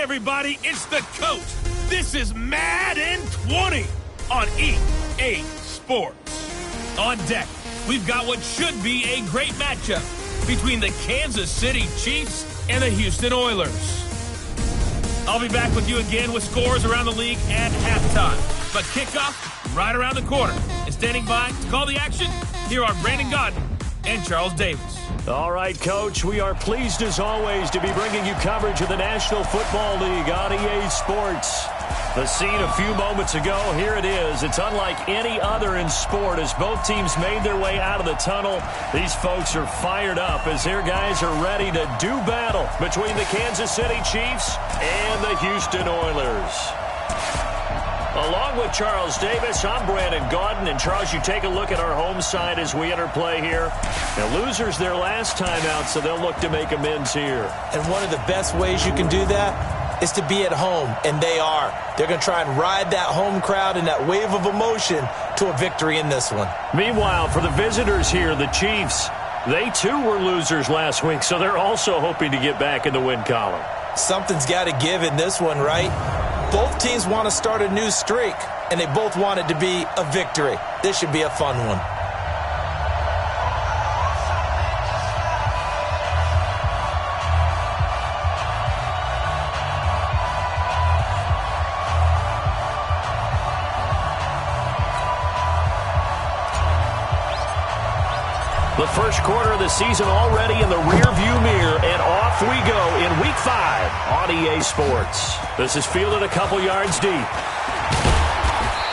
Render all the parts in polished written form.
everybody, it's the coach. This is Madden 20 on EA Sports. On deck, we've got what should be a great matchup between the Kansas City Chiefs and the Houston Oilers. I'll be back with you again with scores around the league at halftime. But kickoff right around the corner. And standing by to call the action, here are Brandon Godden and Charles Davis. All right, Coach, we are pleased as always to be bringing you coverage of the National Football League on EA Sports. The scene a few moments ago, here it is. It's unlike any other in sport as both teams made their way out of the tunnel. These folks are fired up as their guys are ready to do battle between the Kansas City Chiefs and the Houston Oilers. Along with Charles Davis, I'm Brandon Godden. And Charles, you take a look at our home side as we enter play here. Now, losers their last time out, so they'll look to make amends here. And one of the best ways you can do that is to be at home, and they are. They're going to try and ride that home crowd and that wave of emotion to a victory in this one. Meanwhile, for the visitors here, the Chiefs, they too were losers last week, so they're also hoping to get back in the win column. Something's got to give in this one, right? Both teams want to start a new streak, and they both want it to be a victory. This should be a fun one. The first quarter of the season already in the rearview mirror, and off we go in Week 5 on EA Sports. This is fielded a couple yards deep.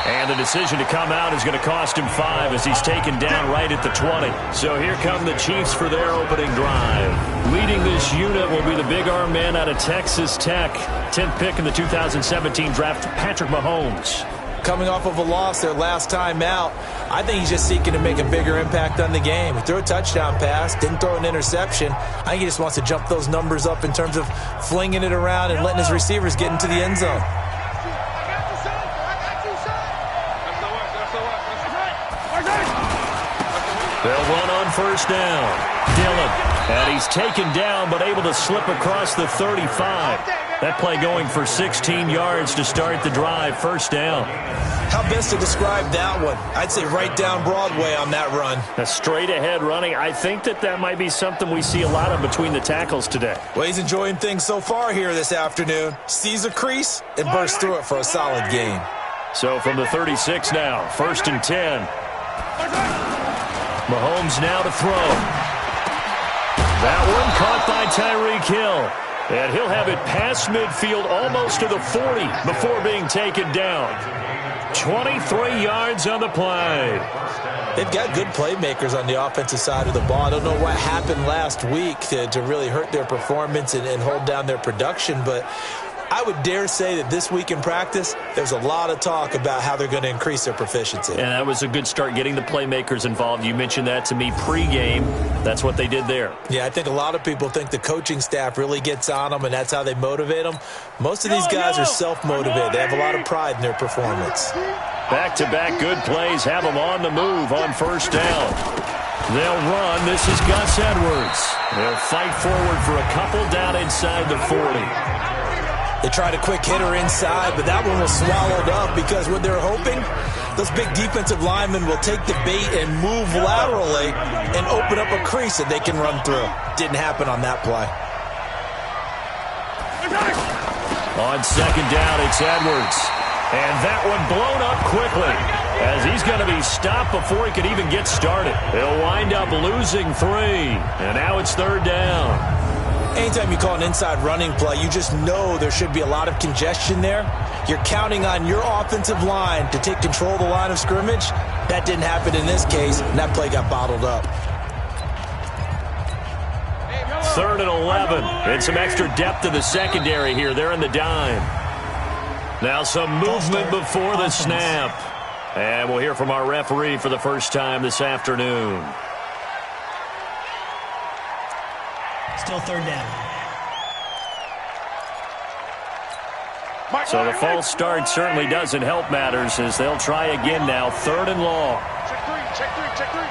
And the decision to come out is going to cost him 5 as he's taken down right at the 20. So here come the Chiefs for their opening drive. Leading this unit will be the big arm man out of Texas Tech. 10th pick in the 2017 draft, Patrick Mahomes. Coming off of a loss their last time out, I think he's just seeking to make a bigger impact on the game. He threw a touchdown pass, didn't throw an interception. I think he just wants to jump those numbers up in terms of flinging it around and letting his receivers get into the end zone. They'll run on first down. Dillon. And he's taken down but able to slip across the 35. That play going for 16 yards to start the drive. First down. How best to describe that one? I'd say right down Broadway on that run. A straight ahead running. I think that might be something we see a lot of between the tackles today. Well, he's enjoying things so far here this afternoon. Sees a crease and bursts through it for a solid gain. So from the 36 now, 1st and 10. Mahomes now to throw. That one caught by Tyreek Hill. And he'll have it past midfield almost to the 40 before being taken down. 23 yards on the play. They've got good playmakers on the offensive side of the ball. I don't know what happened last week to really hurt their performance and hold down their production, but I would dare say that this week in practice, there's a lot of talk about how they're going to increase their proficiency. And that was a good start, getting the playmakers involved. You mentioned that to me pregame. That's what they did there. Yeah, I think a lot of people think the coaching staff really gets on them, and that's how they motivate them. Most of these guys are self-motivated. They have a lot of pride in their performance. Back-to-back good plays have them on the move on first down. They'll run. This is Gus Edwards. They'll fight forward for a couple down inside the 40. They tried a quick hitter inside, but that one was swallowed up because what they're hoping, those big defensive linemen will take the bait and move laterally and open up a crease that they can run through. Didn't happen on that play. On second down, it's Edwards. And that one blown up quickly as he's going to be stopped before he can even get started. He'll wind up losing 3. And now it's 3rd down. Anytime you call an inside running play, you just know there should be a lot of congestion there. You're counting on your offensive line to take control of the line of scrimmage. That didn't happen in this case, and that play got bottled up. 3rd and 11. And some extra depth in the secondary here. They're in the dime. Now some movement before the snap. And we'll hear from our referee for the first time this afternoon. Still 3rd down. So the false start certainly doesn't help matters as they'll try again now. 3rd and long. Check three.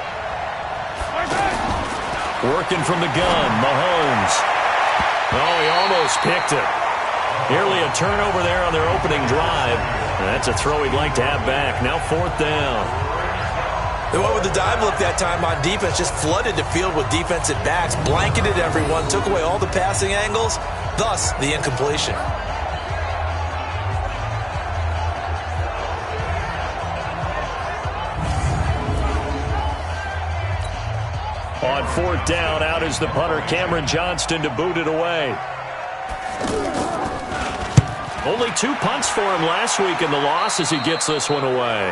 Working from the gun, Mahomes. Oh, he almost picked it. Nearly a turnover there on their opening drive. That's a throw he'd like to have back. Now 4th down. They went with the dive look that time on defense, just flooded the field with defensive backs, blanketed everyone, took away all the passing angles, thus the incompletion. On 4th down, out is the punter, Cameron Johnston, to boot it away. Only 2 punts for him last week in the loss as he gets this one away.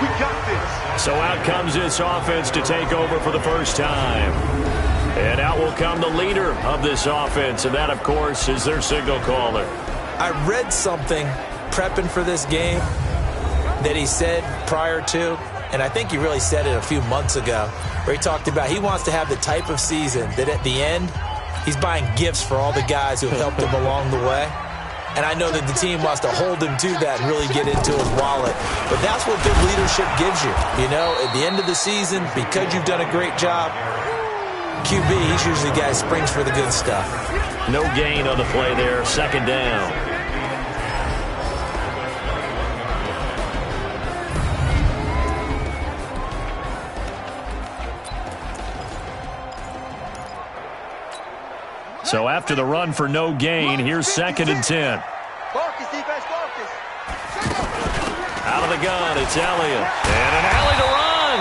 We got this. So out comes this offense to take over for the first time. And out will come the leader of this offense, and that, of course, is their signal caller. I read something prepping for this game that he said prior to, and I think he really said it a few months ago, where he talked about he wants to have the type of season that at the end, he's buying gifts for all the guys who have helped him along the way. And I know that the team wants to hold him to that and really get into his wallet. But that's what good leadership gives you. You know, at the end of the season, because you've done a great job, QB, he's usually the guy who springs for the good stuff. No gain on the play there, 2nd down. So after the run for no gain, here's 2nd and 10. Focus, defense, focus. Out of the gun, it's Elliott. And an alley to run.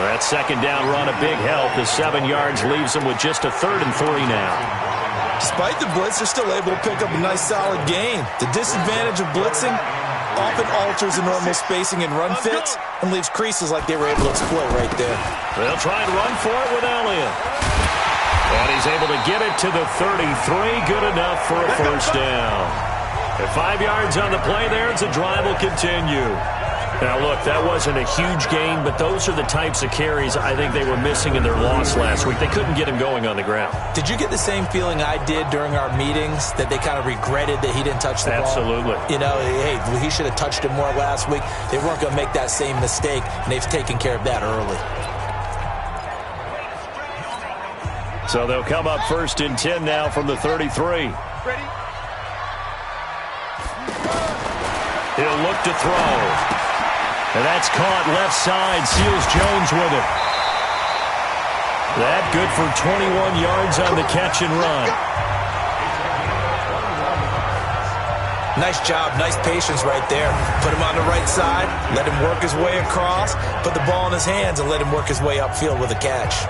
That 2nd down run, a big help. The 7 yards leaves them with just a 3rd and 3 now. Despite the blitz, they're still able to pick up a nice solid gain. The disadvantage of blitzing often alters the normal spacing and run fits and leaves creases like they were able to exploit right there. They'll try and run for it with Elliott. And he's able to get it to the 33. Good enough for a 1st down. And 5 yards on the play there as the drive will continue. Now, look, that wasn't a huge gain, but those are the types of carries I think they were missing in their loss last week. They couldn't get him going on the ground. Did you get the same feeling I did during our meetings, that they kind of regretted that he didn't touch the ball? Absolutely. You know, hey, he should have touched it more last week. They weren't going to make that same mistake, and they've taken care of that early. So they'll come up 1st and 10 now from the 33. Ready? He'll look to throw. And that's caught left side. Seals Jones with it. That good for 21 yards on the catch and run. Nice job, nice patience right there. Put him on the right side, let him work his way across, put the ball in his hands, and let him work his way upfield with a catch.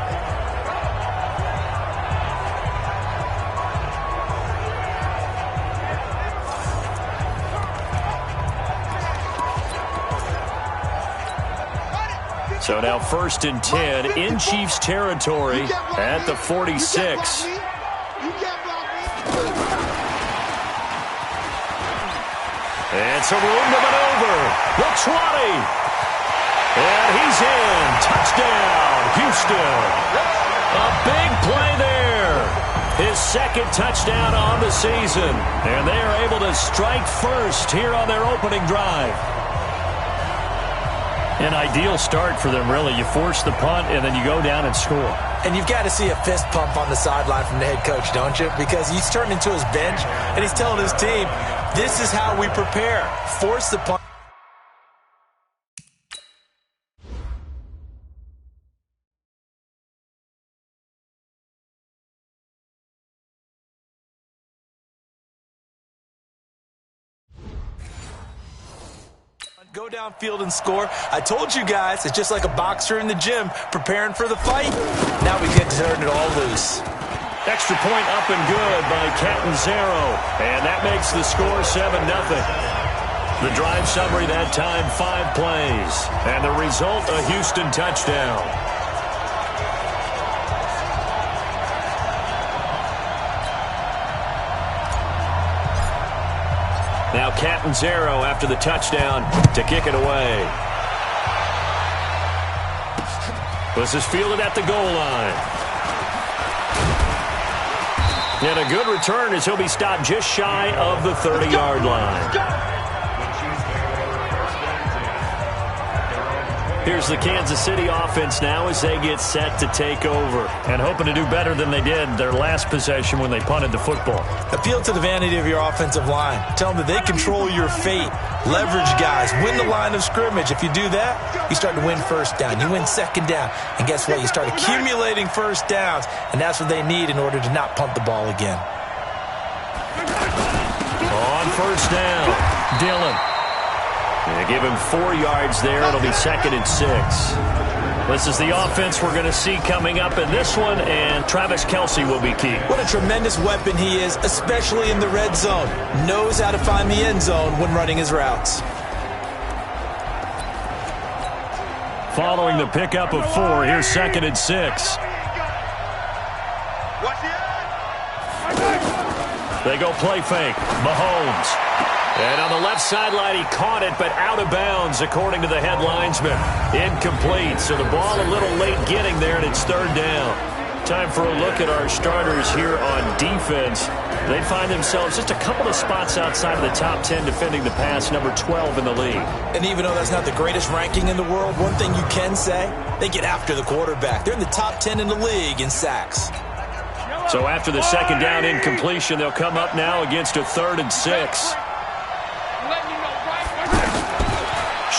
So now 1st and 10 in Chiefs territory at the 46. And some room to maneuver. The 20. And he's in. Touchdown, Houston. A big play there. His 2nd touchdown on the season. And they are able to strike first here on their opening drive. An ideal start for them, really. You force the punt, and then you go down and score. And you've got to see a fist pump on the sideline from the head coach, don't you? Because he's turned into his bench, and he's telling his team, this is how we prepare. Force the punt. Go downfield and score. I told you guys, it's just like a boxer in the gym preparing for the fight. Now we get to turn it all loose. Extra point up and good by Catanzaro. And that makes the score 7-0. The drive summary that time, 5 plays. And the result, a Houston touchdown. Now Catanzaro after the touchdown to kick it away. This is fielded at the goal line. And a good return as he'll be stopped just shy of the 30-yard line. Here's the Kansas City offense now as they get set to take over. And hoping to do better than they did their last possession when they punted the football. Appeal to the vanity of your offensive line. Tell them that they control your fate. Leverage guys. Win the line of scrimmage. If you do that, you start to win first down. You win second down. And guess what? You start accumulating first downs. And that's what they need in order to not punt the ball again. On first down, Dillon. They give him 4 yards there. It'll be 2nd and 6. This is the offense we're going to see coming up in this one, and Travis Kelce will be key. What a tremendous weapon he is, especially in the red zone. Knows how to find the end zone when running his routes. Following the pickup of 4, here's 2nd and 6. They go play fake. Mahomes. And on the left sideline, he caught it, but out of bounds, according to the head linesman. Incomplete, so the ball a little late getting there, and it's 3rd down. Time for a look at our starters here on defense. They find themselves just a couple of spots outside of the top 10 defending the pass, number 12 in the league. And even though that's not the greatest ranking in the world, one thing you can say, they get after the quarterback. They're in the top 10 in the league in sacks. So after the 2nd down incompletion, they'll come up now against a 3rd and 6.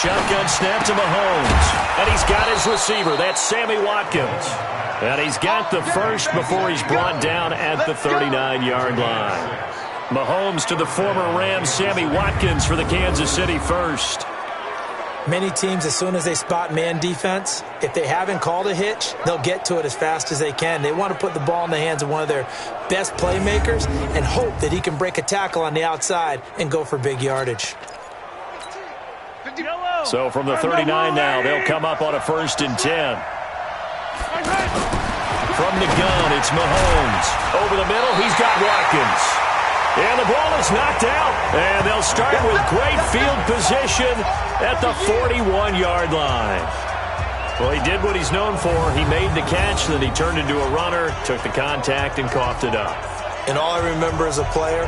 Shotgun snap to Mahomes. And he's got his receiver. That's Sammy Watkins. And he's got the first before he's brought down at the 39-yard line. Mahomes to the former Rams, Sammy Watkins for the Kansas City first. Many teams, as soon as they spot man defense, if they haven't called a hitch, they'll get to it as fast as they can. They want to put the ball in the hands of one of their best playmakers and hope that he can break a tackle on the outside and go for big yardage. So from the 39 now, they'll come up on a 1st and 10. From the gun, it's Mahomes. Over the middle, he's got Watkins. And the ball is knocked out. And they'll start with great field position at the 41-yard line. Well, he did what he's known for. He made the catch, then he turned into a runner, took the contact, and coughed it up. And all I remember as a player,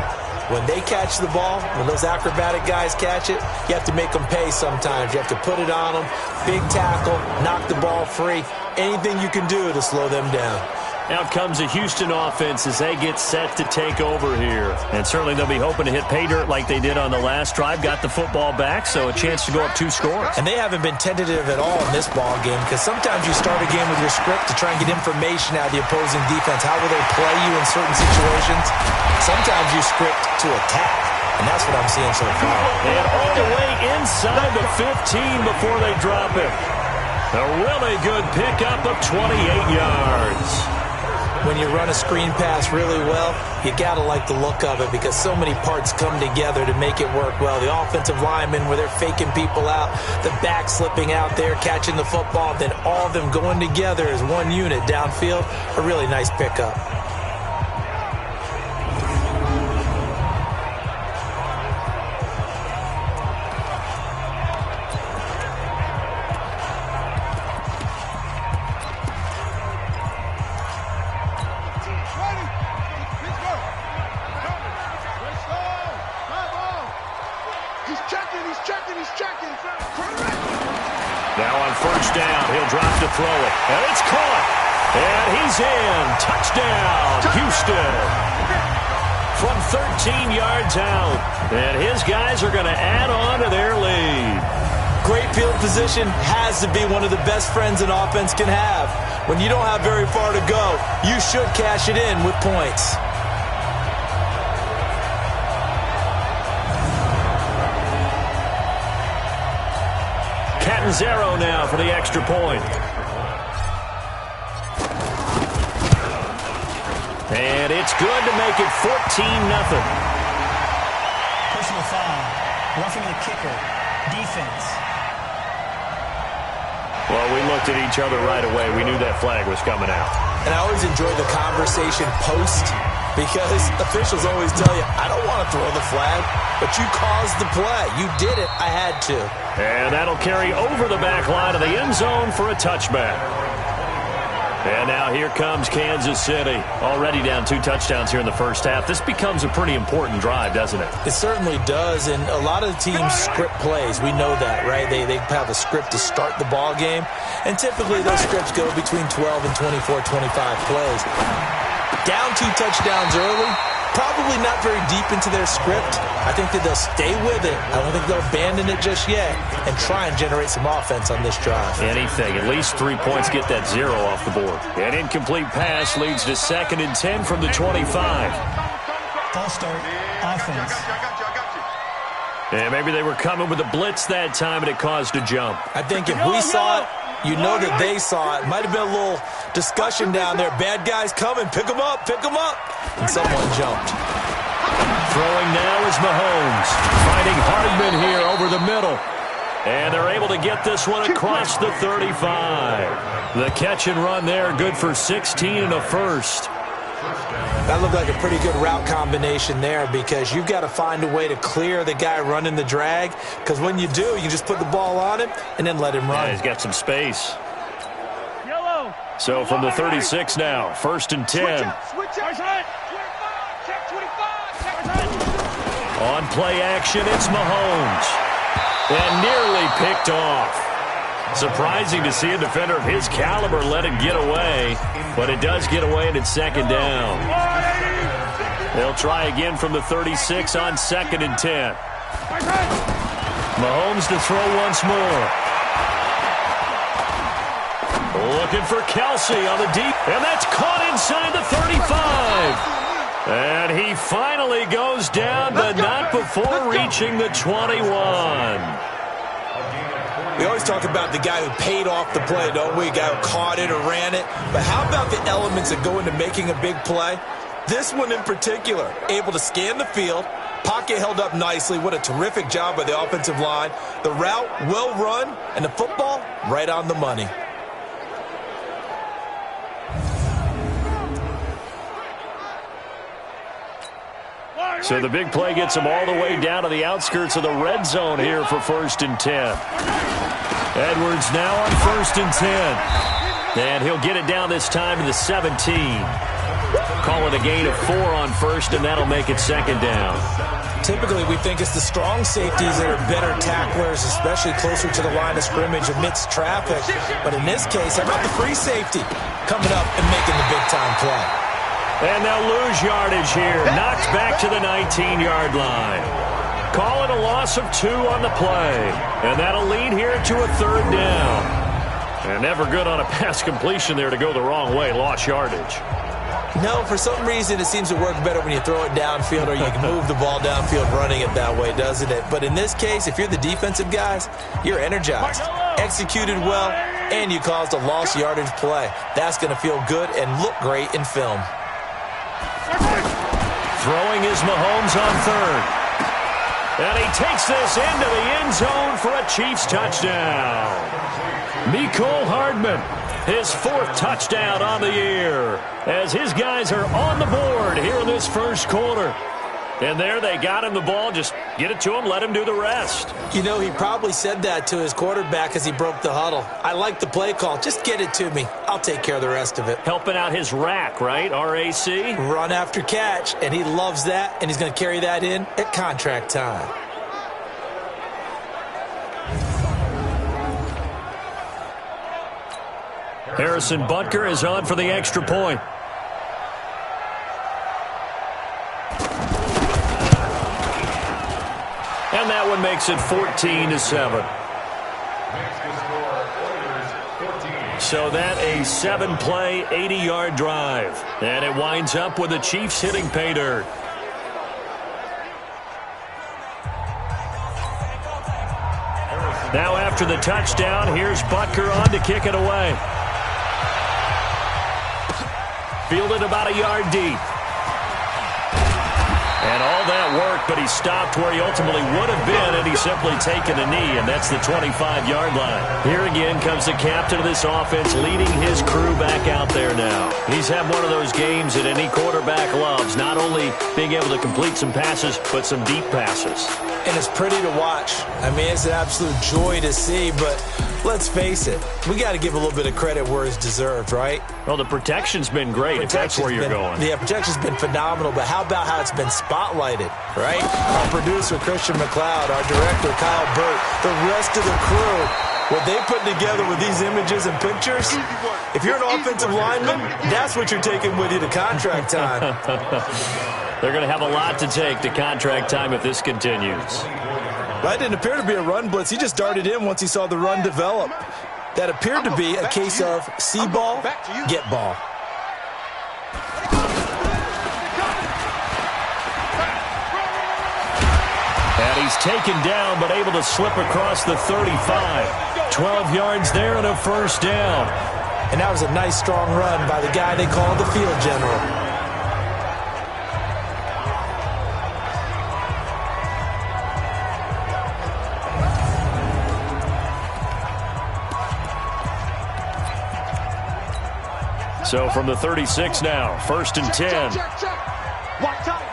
when they catch the ball, when those acrobatic guys catch it, you have to make them pay sometimes. You have to put it on them, big tackle, knock the ball free, anything you can do to slow them down. Out comes the Houston offense as they get set to take over here. And certainly they'll be hoping to hit pay dirt like they did on the last drive. Got the football back, so a chance to go up 2 scores. And they haven't been tentative at all in this ball game because sometimes you start a game with your script to try and get information out of the opposing defense. How will they play you in certain situations? Sometimes you script to attack. And that's what I'm seeing so far. And all the way inside the 15 before they drop it. A really good pickup of 28 yards. When you run a screen pass really well, you got to like the look of it because so many parts come together to make it work well. The offensive linemen, where they're faking people out, the back slipping out there, catching the football, then all of them going together as one unit downfield, a really nice pickup. Now on first down, he'll drop to throw it. And it's caught. And he's in. Touchdown, Houston. From 13 yards out. And his guys are going to add on to their lead. Great field position has to be one of the best friends an offense can have. When you don't have very far to go, you should cash it in with points. Zero now for the extra point. And it's good to make it 14-0. Personal foul. Roughing the kicker. Defense. Well, we looked at each other right away. We knew that flag was coming out. And I always enjoy the conversation post because officials always tell you, I don't want to throw the flag, but you caused the play. You did it. I had to. And that'll carry over the back line of the end zone for a touchback. And now here comes Kansas City. Already down 2 touchdowns here in the first half. This becomes a pretty important drive, doesn't it? It certainly does, and a lot of the teams script plays. We know that, right? They have a script to start the ball game, and typically those scripts go between 12 and 24, 25 plays. Down 2 touchdowns early, probably not very deep into their script. I think that they'll stay with it. I don't think they'll abandon it just yet and try and generate some offense on this drive. Anything. At least 3 points, get that 0 off the board. An incomplete pass leads to 2nd and 10 from the 25. False start. Offense. And maybe they were coming with a blitz that time, and it caused a jump. I think if we saw it, you know that they saw it. Might have been a little discussion down there. Bad guys coming. Pick them up. Pick them up. And someone jumped. Throwing now is Mahomes. Finding Hardman here over the middle. And they're able to get this one across the 35. The catch and run there, good for 16 and a first. That looked like a pretty good route combination there because you've got to find a way to clear the guy running the drag, because when you do, you just put the ball on him and then let him run. Yeah, he's got some space. So from the 36 now, 1st and 10. On play action, it's Mahomes. And nearly picked off. Surprising to see a defender of his caliber let it get away, but it does get away and it's 2nd down. They'll try again from the 36 on 2nd and 10. Mahomes to throw once more. Looking for Kelsey on the deep, and that's caught inside the 35. And he finally goes down, but not before reaching the 21. We always talk about the guy who paid off the play, don't we? The guy who caught it or ran it. But how about the elements that go into making a big play? This one in particular, able to scan the field, pocket held up nicely. What a terrific job by the offensive line. The route well run, and the football right on the money. So the big play gets him all the way down to the outskirts of the red zone here for 1st and 10. Edwards now on 1st and 10. And he'll get it down this time to the 17. Call it a gain of 4 on 1st, and that'll make it 2nd down. Typically, we think it's the strong safeties that are better tacklers, especially closer to the line of scrimmage amidst traffic. But in this case, how about the free safety coming up and making the big-time play? And they'll lose yardage here. Knocked back to the 19-yard line. Call it a loss of 2 on the play. And that'll lead here to a 3rd down. And never good on a pass completion there to go the wrong way. Lost yardage. No, for some reason it seems to work better when you throw it downfield or you can move the ball downfield running it that way, doesn't it? But in this case, if you're the defensive guys, you're energized, executed well, and you caused a lost yardage play. That's going to feel good and look great in film. Throwing is Mahomes on 3rd. And he takes this into the end zone for a Chiefs touchdown. Mecole Hardman, his 4th touchdown on the year, as his guys are on the board here in this first quarter. And there they got him the ball. Just get it to him, let him do the rest. You know, he probably said that to his quarterback as he broke the huddle. I like the play call. Just get it to me. I'll take care of the rest of it. Helping out his rack, right? R-A-C? Run after catch, and he loves that, and he's going to carry that in at contract time. Harrison Butker is on for the extra point. And that one makes it 14-7. So that a 7-play, 80-yard drive. And it winds up with the Chiefs hitting pay dirt. Now after the touchdown, here's Butker on to kick it away. Fielded about a yard deep. And all that work, but he stopped where he ultimately would have been, and he's simply taken a knee, and that's the 25-yard line. Here again comes the captain of this offense leading his crew back out there now. He's had one of those games that any quarterback loves, not only being able to complete some passes, but some deep passes. And it's pretty to watch. I mean, it's an absolute joy to see, but let's face it, we got to give a little bit of credit where it's deserved, right? Well, the protection's been great, if that's where you're going. Yeah, protection's been phenomenal, but how about how it's been spotlighted, right? Our producer, Christian McLeod, our director, Kyle Burt, the rest of the crew, what they put together with these images and pictures, if you're an offensive lineman, that's what you're taking with you to contract time. They're going to have a lot to take to contract time if this continues. That didn't appear to be a run blitz. He just darted in once he saw the run develop. That appeared to be a case of see ball, get ball. And he's taken down but able to slip across the 35. 12 yards there and a first down. And that was a nice, strong run by the guy they call the field general. So from the 36 now, 1st and 10. Watch time.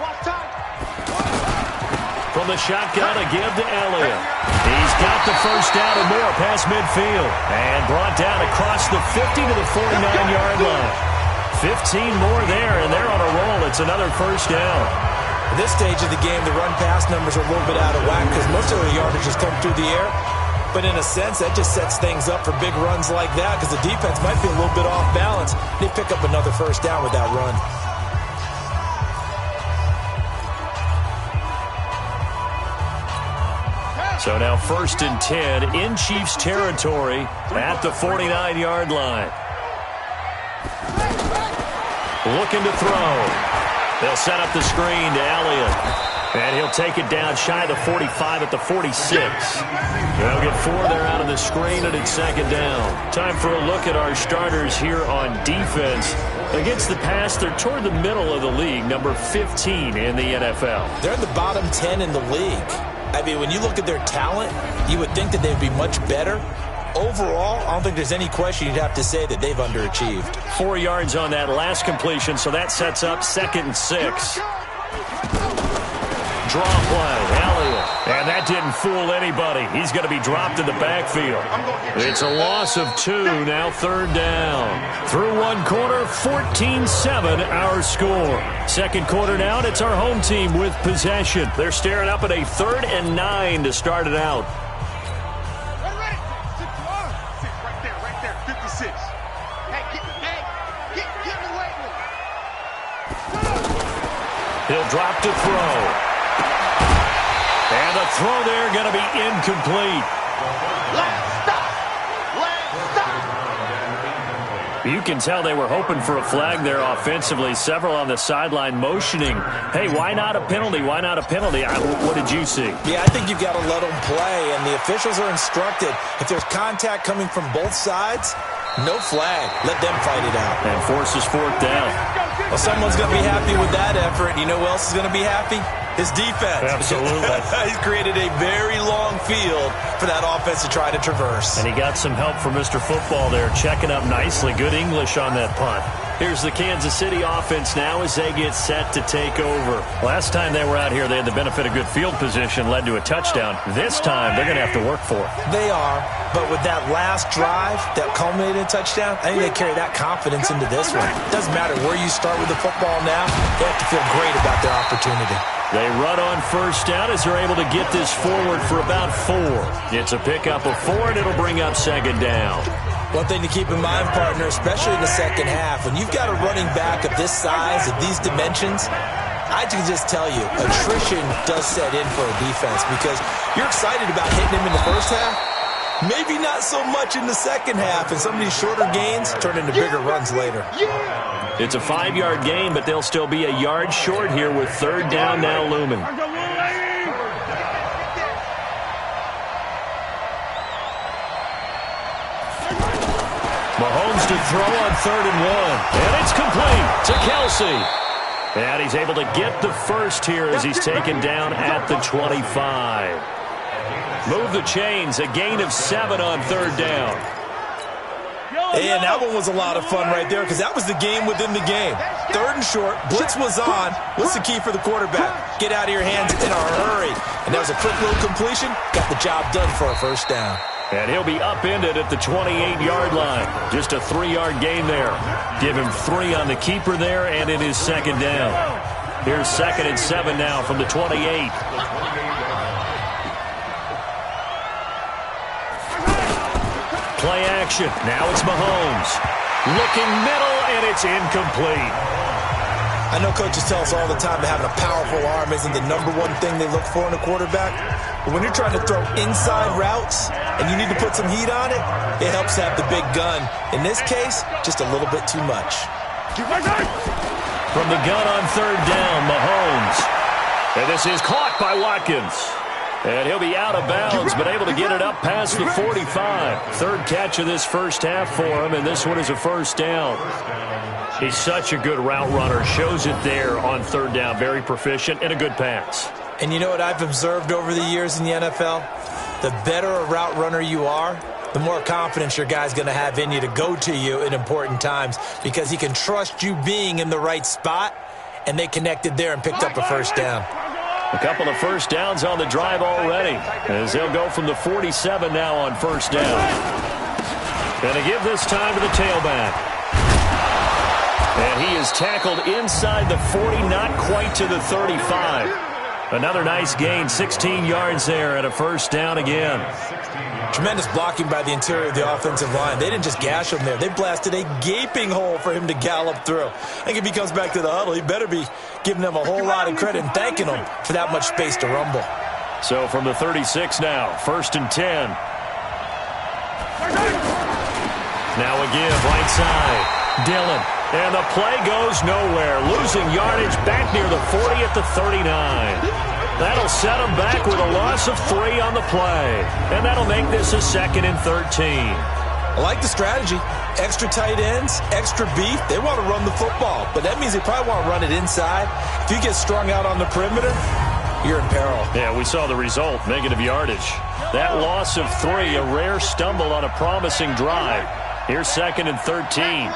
From the shotgun, a give to Elliott. He's got the first down and more past midfield. And brought down across the 50 to the 49-yard line. 15 more there, and they're on a roll. It's another first down. At this stage of the game, the run-pass numbers are a little bit out of whack because most of their yardage has come through the air. But in a sense, that just sets things up for big runs like that because the defense might be a little bit off balance. They pick up another first down with that run. So now 1st and 10 in Chiefs territory at the 49-yard line. Looking to throw. They'll set up the screen to Elliott. And he'll take it down shy of the 45 at the 46. They'll get 4 there out of the screen, and it's 2nd down. Time for a look at our starters here on defense. Against the pass, they're toward the middle of the league, number 15 in the NFL. They're in the bottom 10 in the league. I mean, when you look at their talent, you would think that they'd be much better. Overall, I don't think there's any question you'd have to say that they've underachieved. 4 yards on that last completion, so that sets up 2nd and 6. Draw play, Elliott. And that didn't fool anybody. He's going to be dropped in the backfield. It's a loss of 2, now 3rd down. Through one quarter, 14-7 our score. 2nd quarter now, and it's our home team with possession. They're staring up at a 3rd and 9 to start it out. Right there, 56. He'll drop to throw. And the throw there going to be incomplete. Let's stop. You can tell they were hoping for a flag there offensively. Several on the sideline motioning, hey, why not a penalty? Why not a penalty? What did you see? Yeah, I think you've got to let them play, and the officials are instructed. If there's contact coming from both sides, no flag. Let them fight it out. And forces 4th down. Well, someone's going to be happy with that effort. You know who else is going to be happy? His defense. Absolutely. He's created a very long field for that offense to try to traverse. And he got some help from Mr. Football there, checking up nicely. Good English on that punt. Here's the Kansas City offense now as they get set to take over. Last time they were out here, they had the benefit of good field position, led to a touchdown. This time, they're going to have to work for it. They are, but with that last drive that culminated in a touchdown, I think they carry that confidence into this one. Doesn't matter where you start with the football now, they have to feel great about their opportunity. They run on 1st down as they're able to get this forward for about 4. It's a pickup of 4, and it'll bring up 2nd down. One thing to keep in mind, partner, especially in the second half, when you've got a running back of this size, of these dimensions, I can just tell you, attrition does set in for a defense because you're excited about hitting him in the first half, maybe not so much in the second half, and some of these shorter gains turn into bigger runs later. It's a 5-yard gain, but they'll still be a yard short here with 3rd down now looming. Mahomes to throw on 3rd and 1. And it's complete to Kelsey. And he's able to get the first here as he's taken down at the 25. Move the chains, a gain of 7 on 3rd down. And that one was a lot of fun right there because that was the game within the game. 3rd and short, blitz was on. What's the key for the quarterback? Get out of your hands in a hurry. And that was a quick little completion. Got the job done for a first down. And he'll be upended at the 28-yard line. Just a 3-yard gain there. Give him 3 on the keeper there and in his second down. Here's 2nd and 7 now from the 28. Play action. Now it's Mahomes. Looking middle, and it's incomplete. I know coaches tell us all the time that having a powerful arm isn't the number one thing they look for in a quarterback. But when you're trying to throw inside routes and you need to put some heat on it, it helps to have the big gun. In this case, just a little bit too much. From the gun on 3rd down, Mahomes. And this is caught by Watkins. And he'll be out of bounds, but able to get it up past the 45. 3rd catch of this first half for him, and this one is a first down. He's such a good route runner. Shows it there on 3rd down. Very proficient and a good pass. And you know what I've observed over the years in the NFL? The better a route runner you are, the more confidence your guy's going to have in you to go to you in important times because he can trust you being in the right spot, and they connected there and picked up a first down. A couple of first downs on the drive already as they'll go from the 47 now on 1st down. And to give this time to the tailback. And he is tackled inside the 40, not quite to the 35. Another nice gain, 16 yards there and a first down again. Tremendous blocking by the interior of the offensive line. They didn't just gash him there. They blasted a gaping hole for him to gallop through. I think if he comes back to the huddle, he better be giving them a whole lot of credit and thanking them for that much space to rumble. So from the 36 now, 1st and 10. Now a give, right side. Dillon. And the play goes nowhere. Losing yardage back near the 40 at the 39. That'll set him back with a loss of 3 on the play. And that'll make this a 2nd and 13. I like the strategy. Extra tight ends, extra beef. They want to run the football, but that means they probably want to run it inside. If you get strung out on the perimeter, you're in peril. Yeah, we saw the result, negative yardage. That loss of 3, a rare stumble on a promising drive. Here's 2nd and 13.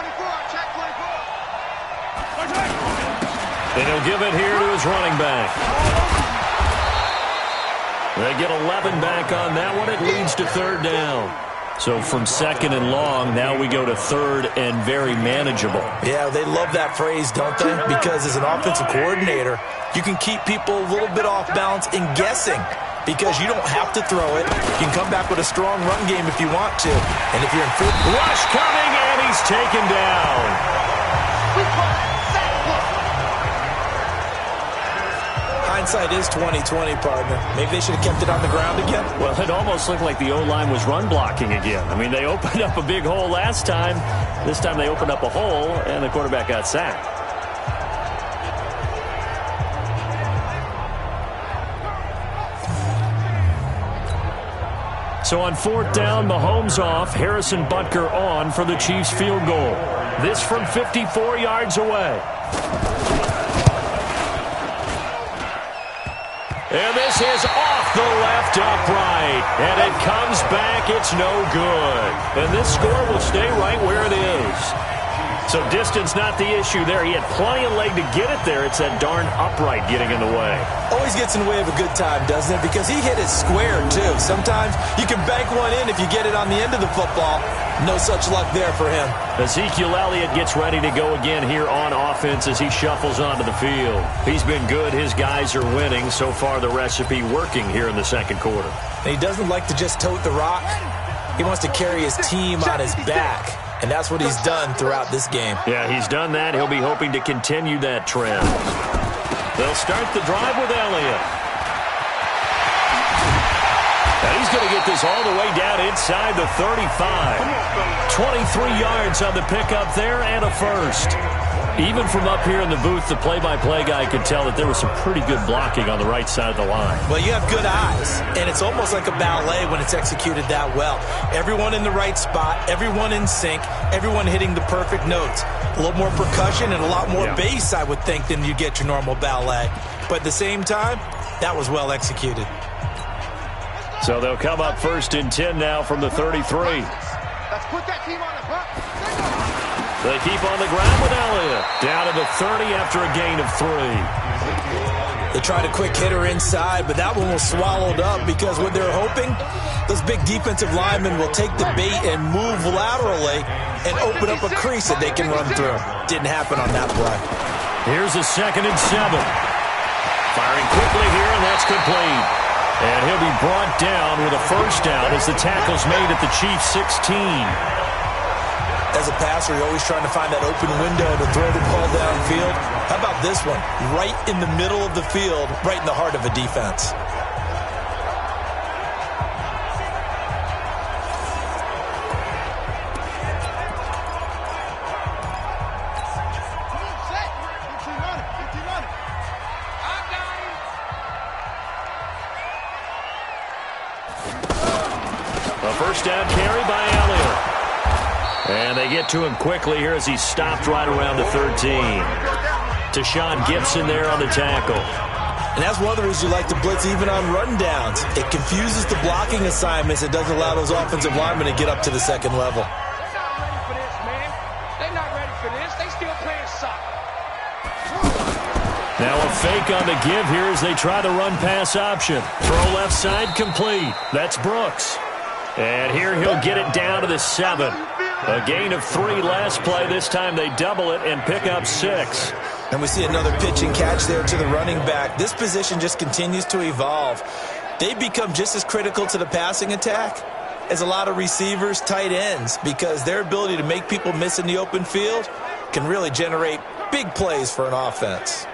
And he'll give it here to his running back. They get 11 back on that one. It leads to 3rd down. So from 2nd and long, now we go to 3rd and very manageable. Yeah, they love that phrase, don't they? Because as an offensive coordinator, you can keep people a little bit off balance and guessing because you don't have to throw it. You can come back with a strong run game if you want to. And if you're in full rush coming, and he's taken down. Hindsight is 20/20, partner. Maybe they should have kept it on the ground again. Well, it almost looked like the O-line was run blocking again. I mean, they opened up a big hole last time. This time they opened up a hole, and the quarterback got sacked. So on 4th down, Mahomes off, Harrison Butker on for the Chiefs field goal. This from 54 yards away. And this is off the left upright. And it comes back. It's no good. And this score will stay right where it is. So distance not the issue there. He had plenty of leg to get it there. It's that darn upright getting in the way. Always gets in the way of a good time, doesn't it? Because he hit it square, too. Sometimes you can bank one in if you get it on the end of the football. No such luck there for him. Ezekiel Elliott gets ready to go again here on offense as he shuffles onto the field. He's been good. His guys are winning. So far, the recipe working here in the 2nd quarter. And he doesn't like to just tote the rock. He wants to carry his team on his back. And that's what he's done throughout this game. Yeah, he's done that. He'll be hoping to continue that trend. They'll start the drive with Elliott. And he's going to get this all the way down inside the 35. 23 yards on the pickup there and a first. Even from up here in the booth, the play-by-play guy could tell that there was some pretty good blocking on the right side of the line. Well, you have good eyes, and it's almost like a ballet when it's executed that well. Everyone in the right spot, everyone in sync, everyone hitting the perfect notes. A little more percussion and a lot more bass, I would think, than you get your normal ballet. But at the same time, that was well executed. So they'll come up 1st and 10 now from the 33. Let's put that team on the front. They keep on the ground with Elliott. Down to the 30 after a gain of 3. They tried a quick hitter inside, but that one was swallowed up because what they're hoping, those big defensive linemen will take the bait and move laterally and open up a crease that they can run through. Didn't happen on that play. Here's a 2nd and 7. Firing quickly here, and that's complete. And he'll be brought down with a first down as the tackle's made at the Chiefs' 16. As a passer, you're always trying to find that open window to throw the ball downfield. How about this one? Right in the middle of the field, right in the heart of a defense. A first down carry by Elliott. And they get to him quickly here as he's stopped right around the 13. Tashawn Gibson there on the tackle. And that's one of the reasons you like to blitz even on rundowns. It confuses the blocking assignments. It doesn't allow those offensive linemen to get up to the second level. They're not ready for this, man. They're not ready for this. They still playing soccer. Now a fake on the give here as they try the run-pass option. Throw left side complete. That's Brooks. And here he'll get it down to the 7. A gain of 3 last play. This time they double it and pick up 6. And we see another pitch and catch there to the running back. This position just continues to evolve. They become just as critical to the passing attack as a lot of receivers, tight ends, because their ability to make people miss in the open field can really generate big plays for an offense.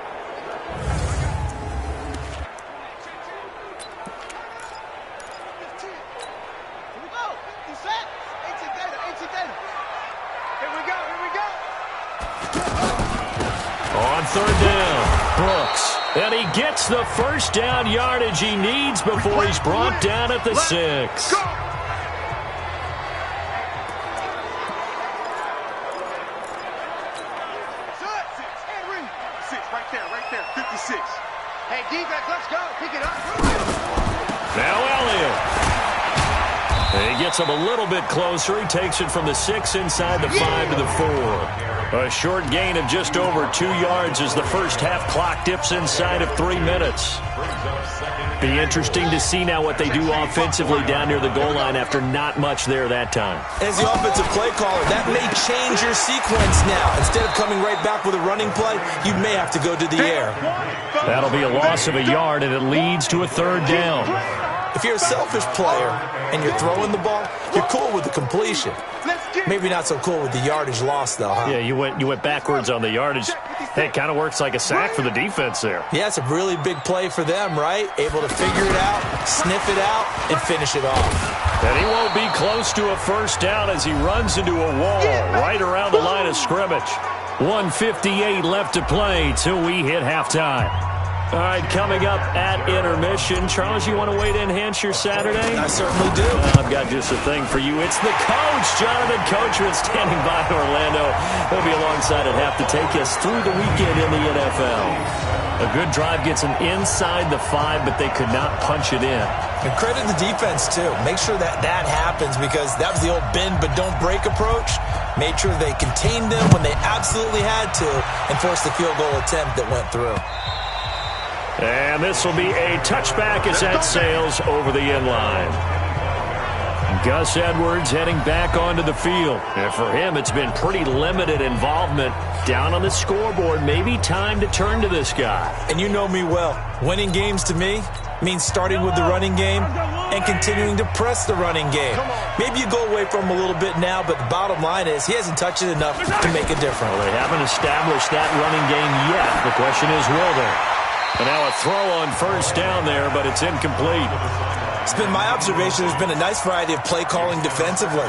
On 3rd down, Brooks. And he gets the first down yardage he needs before he's brought down at the 6. Go! Right there, 56. Hey, defense, let's go. Pick it up. Now Elliott. And he gets him a little bit closer. He takes it from the 6 inside the 5 to the 4. A short gain of just over 2 yards as the first half clock dips inside of 3 minutes. Be interesting to see now what they do offensively down near the goal line after not much there that time. As the offensive play caller, that may change your sequence now. Instead of coming right back with a running play, you may have to go to the air. That'll be a loss of a yard, and it leads to a 3rd down. If you're a selfish player and you're throwing the ball, you're cool with the completion. Maybe not so cool with the yardage loss, though, huh? Yeah, you went backwards on the yardage. Hey, it kind of works like a sack for the defense there. Yeah, it's a really big play for them, right? Able to figure it out, sniff it out, and finish it off. And he won't be close to a first down as he runs into a wall right around the line of scrimmage. 1:58 left to play till we hit halftime. All right, coming up at intermission. Charles, you want to way to enhance your Saturday? I certainly do. I've got just a thing for you. It's the coach, Jonathan Coachman, standing by in Orlando. He'll be alongside at half to take us through the weekend in the NFL. A good drive gets them inside the 5, but they could not punch it in. And credit the defense, too. Make sure that happens because that was the old bend but don't break approach. Made sure they contained them when they absolutely had to and forced the field goal attempt that went through. And this will be a touchback as that sails over the end line. Gus Edwards heading back onto the field. And for him, it's been pretty limited involvement down on the scoreboard. Maybe time to turn to this guy. And you know me well. Winning games to me means starting with the running game and continuing to press the running game. Maybe you go away from him a little bit now, but the bottom line is he hasn't touched it enough to make a difference. Well, they haven't established that running game yet. The question is, will they? And now a throw on first down there, but it's incomplete. It's been my observation there's been a nice variety of play calling defensively.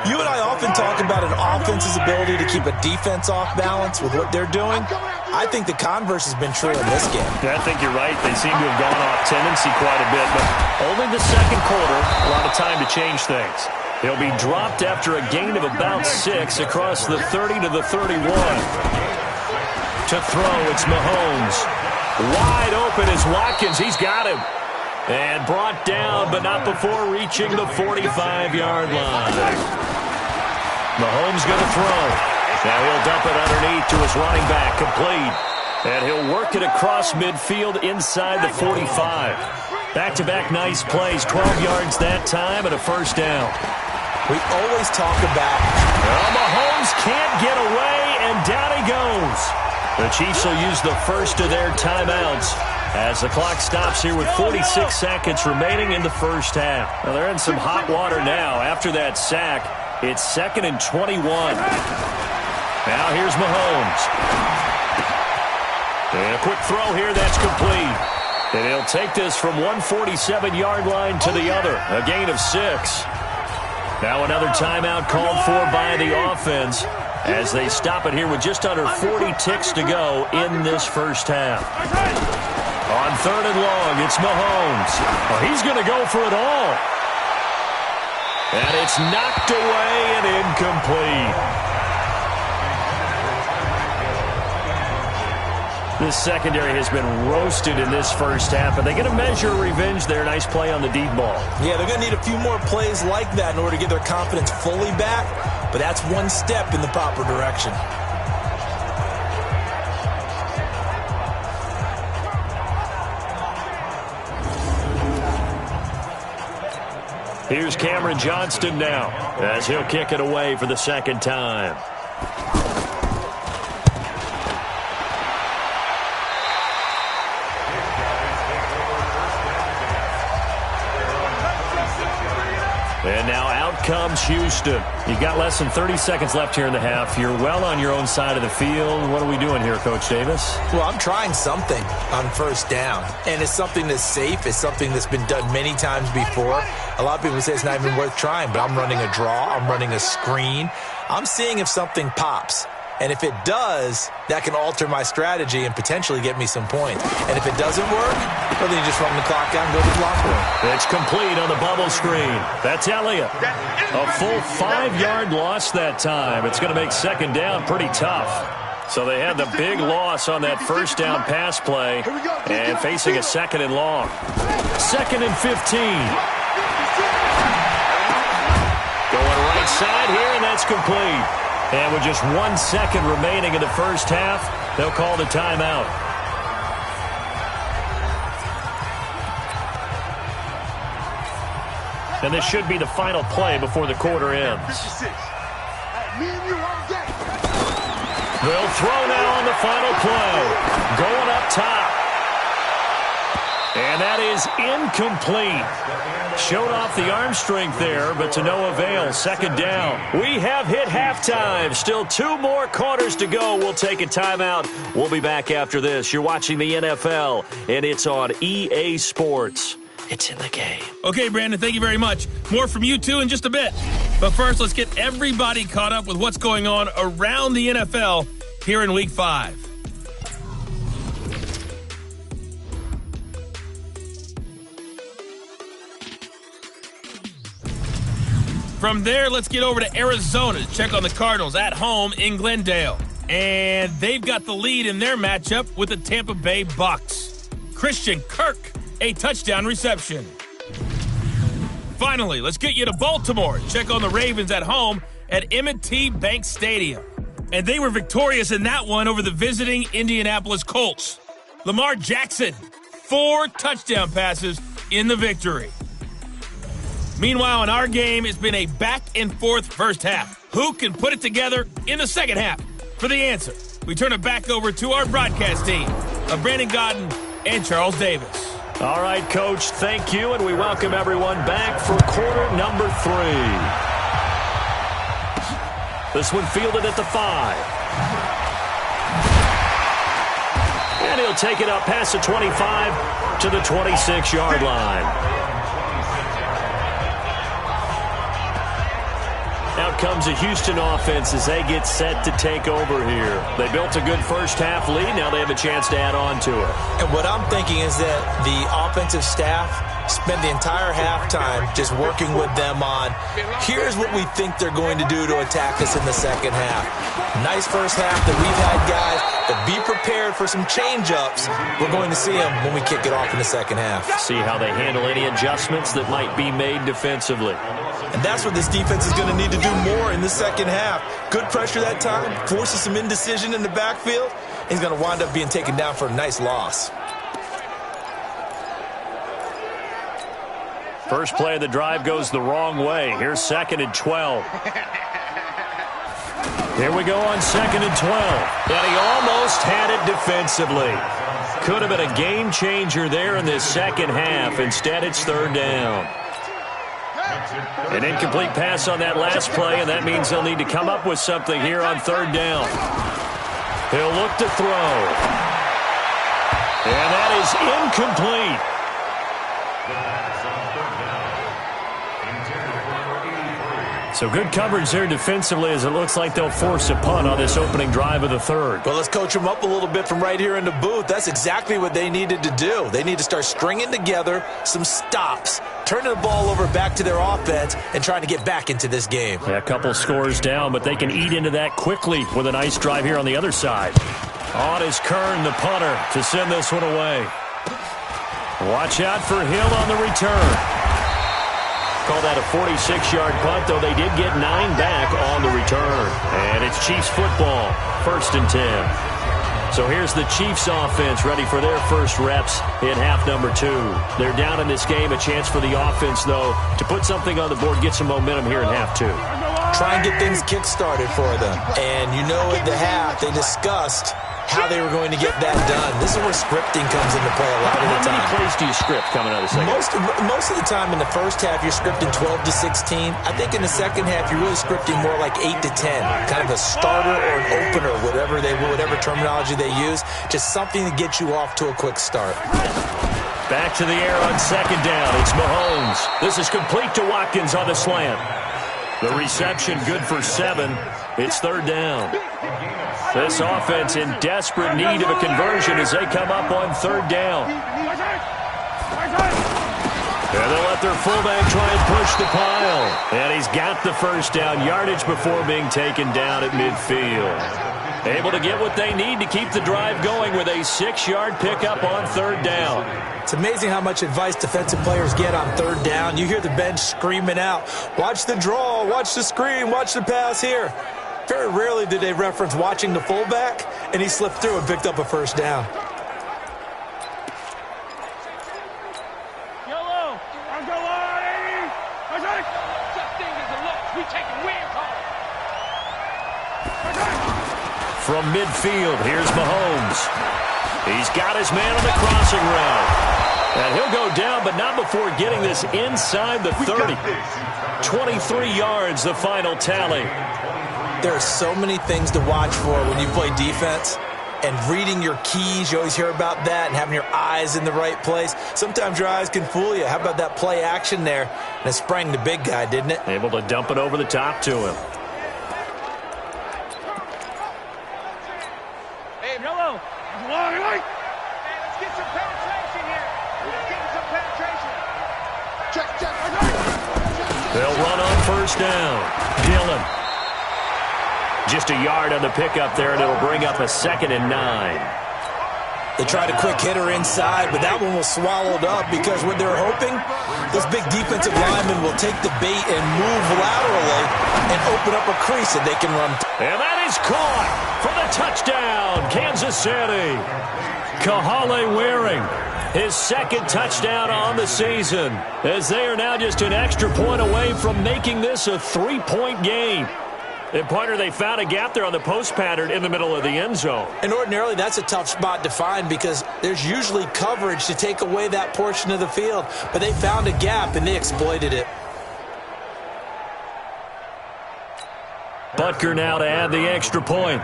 You and I often talk about an offense's ability to keep a defense off balance with what they're doing. I think the converse has been true in this game. Yeah, I think you're right. They seem to have gone off tendency quite a bit, but only the second quarter, a lot of time to change things. He'll be dropped after a gain of about 6 across the 30 to the 31. To throw, it's Mahomes. Wide open is Watkins. He's got him. And brought down, but not before reaching the 45-yard line. Mahomes going to throw. Now he'll dump it underneath to his running back. Complete. And he'll work it across midfield inside the 45. Back-to-back nice plays, 12 yards that time and a first down. We always talk about... Well, Mahomes can't get away, and down he goes. The Chiefs will use the first of their timeouts as the clock stops here with 46 seconds remaining in the first half. Well, they're in some hot water now. After that sack, it's 2nd and 21. Now here's Mahomes. And a quick throw here that's complete. And he'll take this from 147-yard line to the other, a gain of 6. Now another timeout called for by the offense as they stop it here with just under 40 ticks to go in this first half. On 3rd and long, it's Mahomes. Oh, he's going to go for it all. And it's knocked away and incomplete. This secondary has been roasted in this first half, but they're going to measure revenge there. Nice play on the deep ball. Yeah, they're going to need a few more plays like that in order to get their confidence fully back, but that's one step in the proper direction. Here's Cameron Johnston now as he'll kick it away for the second time. And now out comes Houston. You've got less than 30 seconds left here in the half. You're well on your own side of the field. What are we doing here, Coach Davis? Well, I'm trying something on first down, and it's something that's safe. It's something that's been done many times before. A lot of people say it's not even worth trying, but I'm running a draw. I'm running a screen. I'm seeing if something pops. And if it does, that can alter my strategy and potentially get me some points. And if it doesn't work, well, then you just run the clock down and go to the locker room. It's complete on the bubble screen. That's Elliott. A full 5-yard loss that time. It's going to make second down pretty tough. So they had the big loss on that first down pass play and facing a 2nd and long. 2nd and 15. Going right side here, and that's complete. And with just 1 second remaining in the first half, they'll call the timeout. And this should be the final play before the quarter ends. They'll throw now on the final play. Going up top. And that is incomplete. Showed off the arm strength there, but to no avail. Second down. We have hit halftime. Still 2 more quarters to go. We'll take a timeout. We'll be back after this. You're watching the NFL, and it's on EA Sports. It's in the game. Okay, Brandon, thank you very much. More from you, too, in just a bit. But first, let's get everybody caught up with what's going on around the NFL here in Week 5. From there, let's get over to Arizona to check on the Cardinals at home in Glendale. And they've got the lead in their matchup with the Tampa Bay Bucks. Christian Kirk, a touchdown reception. Finally, let's get you to Baltimore. Check on the Ravens at home at M&T Bank Stadium. And they were victorious in that one over the visiting Indianapolis Colts. Lamar Jackson, 4 touchdown passes in the victory. Meanwhile, in our game, it's been a back-and-forth first half. Who can put it together in the second half? For the answer, we turn it back over to our broadcast team of Brandon Godden and Charles Davis. All right, Coach, thank you, and we welcome everyone back for quarter number 3. This one fielded at the 5. And he'll take it up past the 25 to the 26-yard line. Out comes a Houston offense as they get set to take over here. They built a good first half lead. Now they have a chance to add on to it. And what I'm thinking is that the offensive staff spent the entire halftime just working with them on, here's what we think they're going to do to attack us in the second half. Nice first half that we've had, guys, but be prepared for some change-ups. We're going to see them when we kick it off in the second half. See how they handle any adjustments that might be made defensively. And that's what this defense is going to need to do more in the second half. Good pressure that time, forces some indecision in the backfield. He's going to wind up being taken down for a nice loss. First play of the drive goes the wrong way. Here's 2nd and 12. Here we go on 2nd and 12. And he almost had it defensively. Could have been a game changer there in this second half. Instead, it's 3rd down. An incomplete pass on that last play, and that means they'll need to come up with something here on 3rd down. He'll look to throw. And that is incomplete. So good coverage there defensively as it looks like they'll force a punt on this opening drive of the 3rd. Well, let's coach them up a little bit from right here in the booth. That's exactly what they needed to do. They need to start stringing together some stops, turning the ball over back to their offense, and trying to get back into this game. Yeah, a couple scores down, but they can eat into that quickly with a nice drive here on the other side. On is Kern, the punter, to send this one away. Watch out for Hill on the return. Call that a 46-yard punt, though they did get 9 back on the return. And it's Chiefs football, 1st and 10. So here's the Chiefs offense ready for their first reps in half number 2. They're down in this game, a chance for the offense, though, to put something on the board, get some momentum here in half 2. Try and get things kick-started for them. And you know at the half, they discussed how they were going to get that done. This is where scripting comes into play a lot of the time. How many plays do you script coming out of the second? Most of the time in the first half, you're scripting 12 to 16. I think in the second half, you're really scripting more like 8 to 10. Kind of a starter or an opener, whatever terminology they use. Just something to get you off to a quick start. Back to the air on 2nd down. It's Mahomes. This is complete to Watkins on the slant. The reception good for 7. It's 3rd down. This offense in desperate need of a conversion as they come up on 3rd down. And they'll let their fullback try and push the pile. And he's got the first down yardage before being taken down at midfield. Able to get what they need to keep the drive going with a 6-yard pickup on 3rd down. It's amazing how much advice defensive players get on 3rd down. You hear the bench screaming out, watch the draw, watch the screen, watch the pass here. Very rarely did they reference watching the fullback, and he slipped through and picked up a first down. Yellow, I'll go on, 80. Such thing as a look. We taking win call. From midfield, here's Mahomes. He's got his man on the crossing route. And he'll go down, but not before getting this inside the 30. 23 yards, the final tally. There are so many things to watch for when you play defense. And reading your keys, you always hear about that, and having your eyes in the right place. Sometimes your eyes can fool you. How about that play action there? And it sprang the big guy, didn't it? Able to dump it over the top to him. Hey, Yellow, long light. Hey, let's get some penetration here. Let's get some penetration. Check. They'll run on 1st down. Dillon. Just a yard on the pickup there, and it'll bring up a 2nd and 9. They tried a quick hitter inside, but that one was swallowed up because what they're hoping, those big defensive linemen will take the bait and move laterally and open up a crease that they can run. And that is caught for the touchdown, Kansas City. Kahale Waring, his 2nd touchdown on the season, as they are now just an extra point away from making this a 3-point game. And, partner, they found a gap there on the post pattern in the middle of the end zone. And ordinarily, that's a tough spot to find because there's usually coverage to take away that portion of the field. But they found a gap, and they exploited it. Butker now to add the extra point.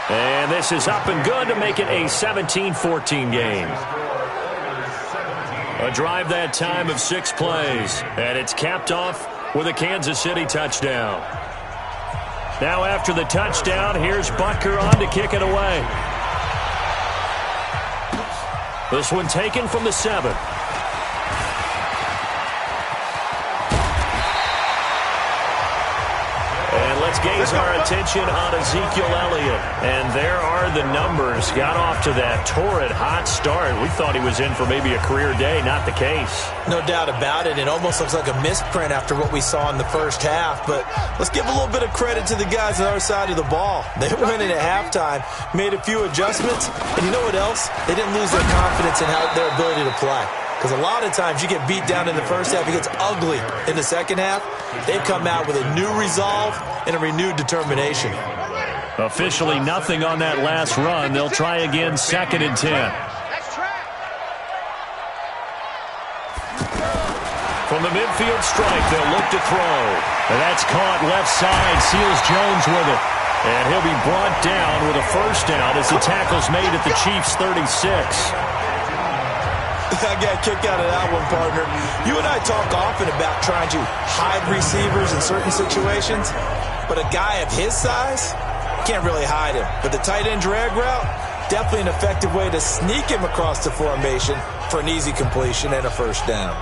And this is up and good to make it a 17-14 game. A drive that time of 6 plays, and it's capped off with a Kansas City touchdown. Now after the touchdown, here's Butker on to kick it away. This one taken from the 7. And let's let's gaze our attention on Ezekiel Elliott. And there are the numbers. Got off to that torrid hot start. We thought he was in for maybe a career day. Not the case. No doubt about it. It almost looks like a misprint after what we saw in the first half. But let's give a little bit of credit to the guys on our side of the ball. They went in at halftime, made a few adjustments, and you know what else? They didn't lose their confidence in their ability to play. Because a lot of times you get beat down in the first half, it gets ugly in the second half. They've come out with a new resolve and a renewed determination. Officially nothing on that last run. They'll try again, 2nd and 10. From the midfield strike, they'll look to throw. And that's caught left side, Seals Jones with it. And he'll be brought down with a first down as the tackle's made at the Chiefs' 36. I got a kick out of that one, partner. You and I talk often about trying to hide receivers in certain situations, but a guy of his size can't really hide him. But the tight end drag route, definitely an effective way to sneak him across the formation for an easy completion and a first down.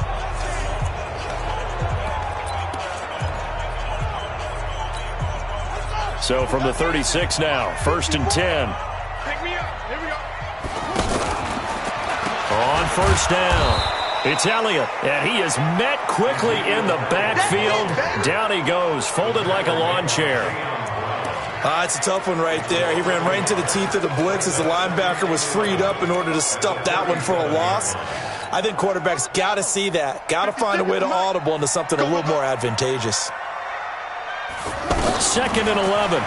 So from the 36 now, 1st and 10. Pick me up. Here we go. On first down, it's Elliott, and he is met quickly in the backfield. Down he goes, folded like a lawn chair. It's a tough one right there. He ran right into the teeth of the blitz as the linebacker was freed up in order to stuff that one for a loss. I think quarterbacks got to see that. Got to find a way to audible into something a little more advantageous. 2nd and 11.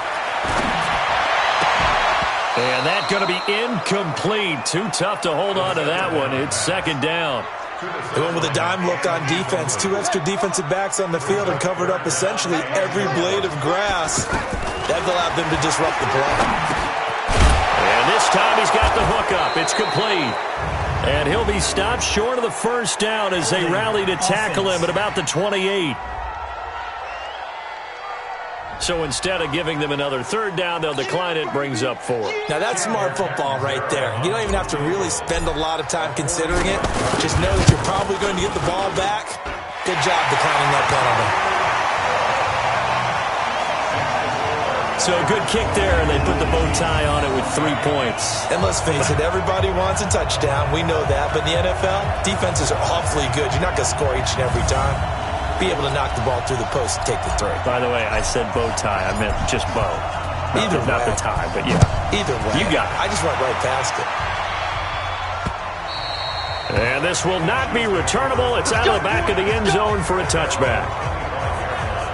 And that's going to be incomplete. Too tough to hold on to that one. It's 2nd down. They went with a dime look on defense. 2 extra defensive backs on the field and covered up essentially every blade of grass. That allowed them to disrupt the play. And this time he's got the hook up. It's complete. And he'll be stopped short of the first down as they rally to tackle him at about the 28. So instead of giving them another 3rd down, they'll decline it, brings up 4. Now that's smart football right there. You don't even have to really spend a lot of time considering it. Just know that you're probably going to get the ball back. Good job declining that penalty. So a good kick there, and they put the bow tie on it with 3 points. And let's face it, everybody wants a touchdown. We know that. But in the NFL, defenses are awfully good. You're not going to score each and every time. Be able to knock the ball through the post and take the throw. By the way, I said bow tie. I meant just bow. Either way. Not the tie, but yeah. Either way. You got it. I just went right past it. And this will not be returnable. It's out of the back of the end zone for a touchback.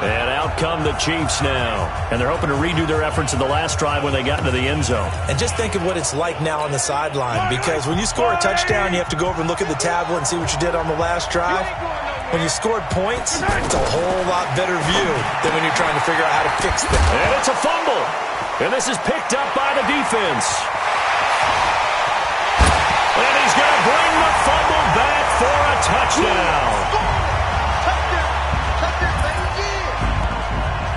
And out come the Chiefs now. And they're hoping to redo their efforts in the last drive when they got into the end zone. And just think of what it's like now on the sideline. Because when you score a touchdown, you have to go over and look at the tablet and see what you did on the last drive. When you scored points, it's a whole lot better view than when you're trying to figure out how to fix them. And it's a fumble. And this is picked up by the defense. And he's going to bring the fumble back for a touchdown.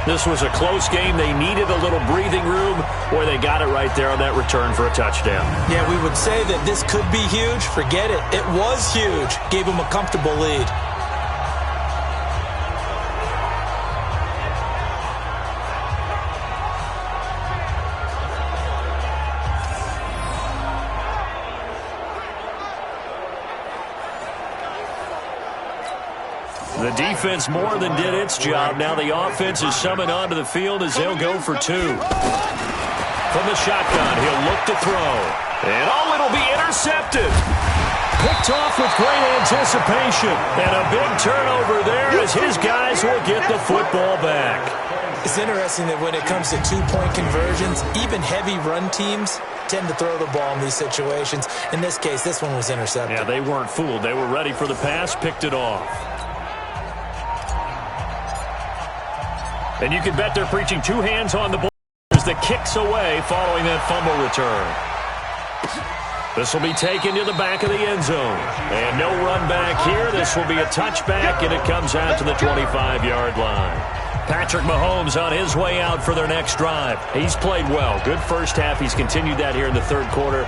This was a close game. They needed a little breathing room, where they got it right there on that return for a touchdown. Yeah, we would say that this could be huge. Forget it. It was huge. Gave them a comfortable lead. The defense more than did its job. Now the offense is summoned onto the field as they'll go for 2. From the shotgun, he'll look to throw. And it'll be intercepted. Picked off with great anticipation. And a big turnover there as his guys will get the football back. It's interesting that when it comes to 2-point conversions, even heavy run teams tend to throw the ball in these situations. In this case, this one was intercepted. Yeah, they weren't fooled. They were ready for the pass, picked it off. And you can bet they're preaching 2 hands on the ball as the kicks away following that fumble return. This will be taken to the back of the end zone. And no run back here. This will be a touchback, and it comes out to the 25-yard line. Patrick Mahomes on his way out for their next drive. He's played well. Good first half. He's continued that here in the third quarter.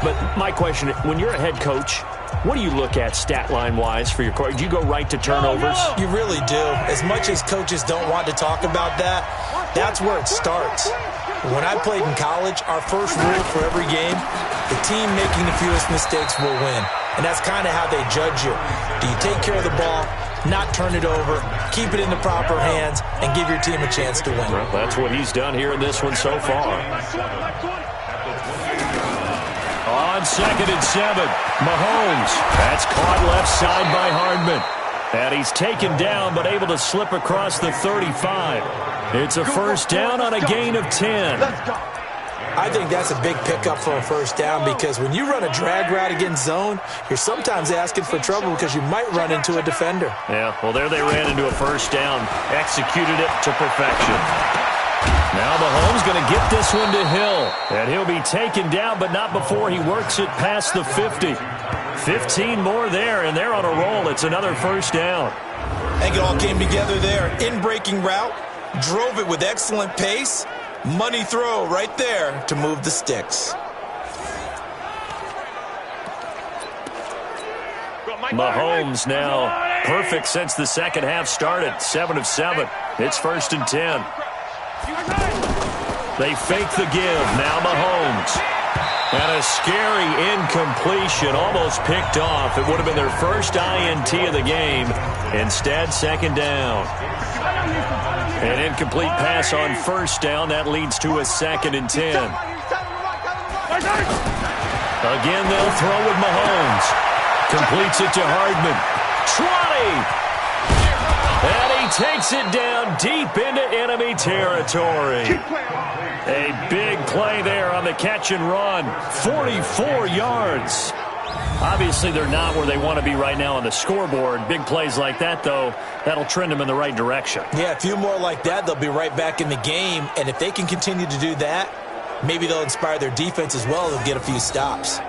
But my question, when you're a head coach, What do you look at stat line-wise for your quarterback? Do you go right to turnovers? You really do. As much as coaches don't want to talk about that, that's where it starts. When I played in college, our first rule for every game, the team making the fewest mistakes will win. And that's kind of how they judge you. Do you take care of the ball, not turn it over, keep it in the proper hands, and give your team a chance to win? Well, that's what he's done here in this one so far. On 2nd and 7, Mahomes. That's caught left side by Hardman. And he's taken down but able to slip across the 35. It's a first down on a gain of 10. I think that's a big pickup for a first down because when you run a drag route against zone, you're sometimes asking for trouble because you might run into a defender. Yeah, well, there they ran into a first down, executed it to perfection. Now Mahomes going to get this one to Hill, and he'll be taken down, but not before he works it past the 50. 15 more there, and they're on a roll. It's another first down. I think it all came together there. In-breaking route, drove it with excellent pace. Money throw right there to move the sticks. Mahomes now perfect since the second half started. 7 of 7. It's 1st and 10. They fake the give. Now Mahomes. And a scary incompletion, almost picked off. It would have been their first INT of the game. Instead, 2nd down. An incomplete pass on 1st down. That leads to a 2nd and 10. Again, they'll throw with Mahomes. Completes it to Hardman. 20! And he takes it down deep into enemy territory. A big play there on the catch and run. 44 yards. Obviously, they're not where they want to be right now on the scoreboard. Big plays like that, though, that'll trend them in the right direction. Yeah, a few more like that, they'll be right back in the game. And if they can continue to do that, maybe they'll inspire their defense as well. They'll get a few stops.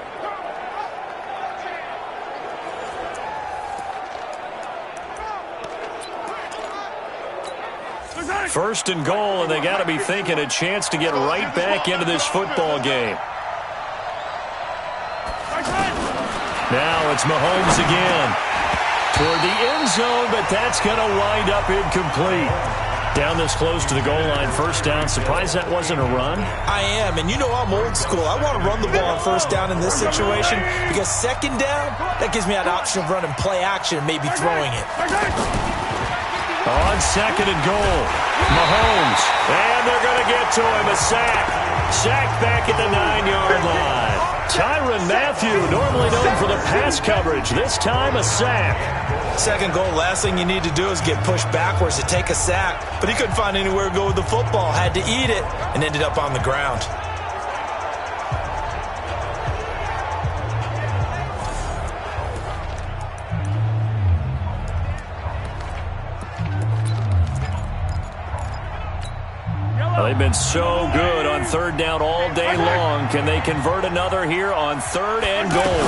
First and goal, and they got to be thinking a chance to get right back into this football game. Now it's Mahomes again. Toward the end zone, but that's going to wind up incomplete. Down this close to the goal line, first down. Surprised that wasn't a run? I am, and you know I'm old school. I want to run the ball on first down in this situation because 2nd down, that gives me that option of running play action and maybe throwing it. On 2nd and goal, Mahomes, and they're going to get to him, a sack. Sack back at the 9-yard line. Tyrann Mathieu, normally known for the pass coverage, this time a sack. 2nd goal, last thing you need to do is get pushed backwards to take a sack, but he couldn't find anywhere to go with the football, had to eat it, and ended up on the ground. They've been so good on 3rd down all day long. Can they convert another here on 3rd and goal?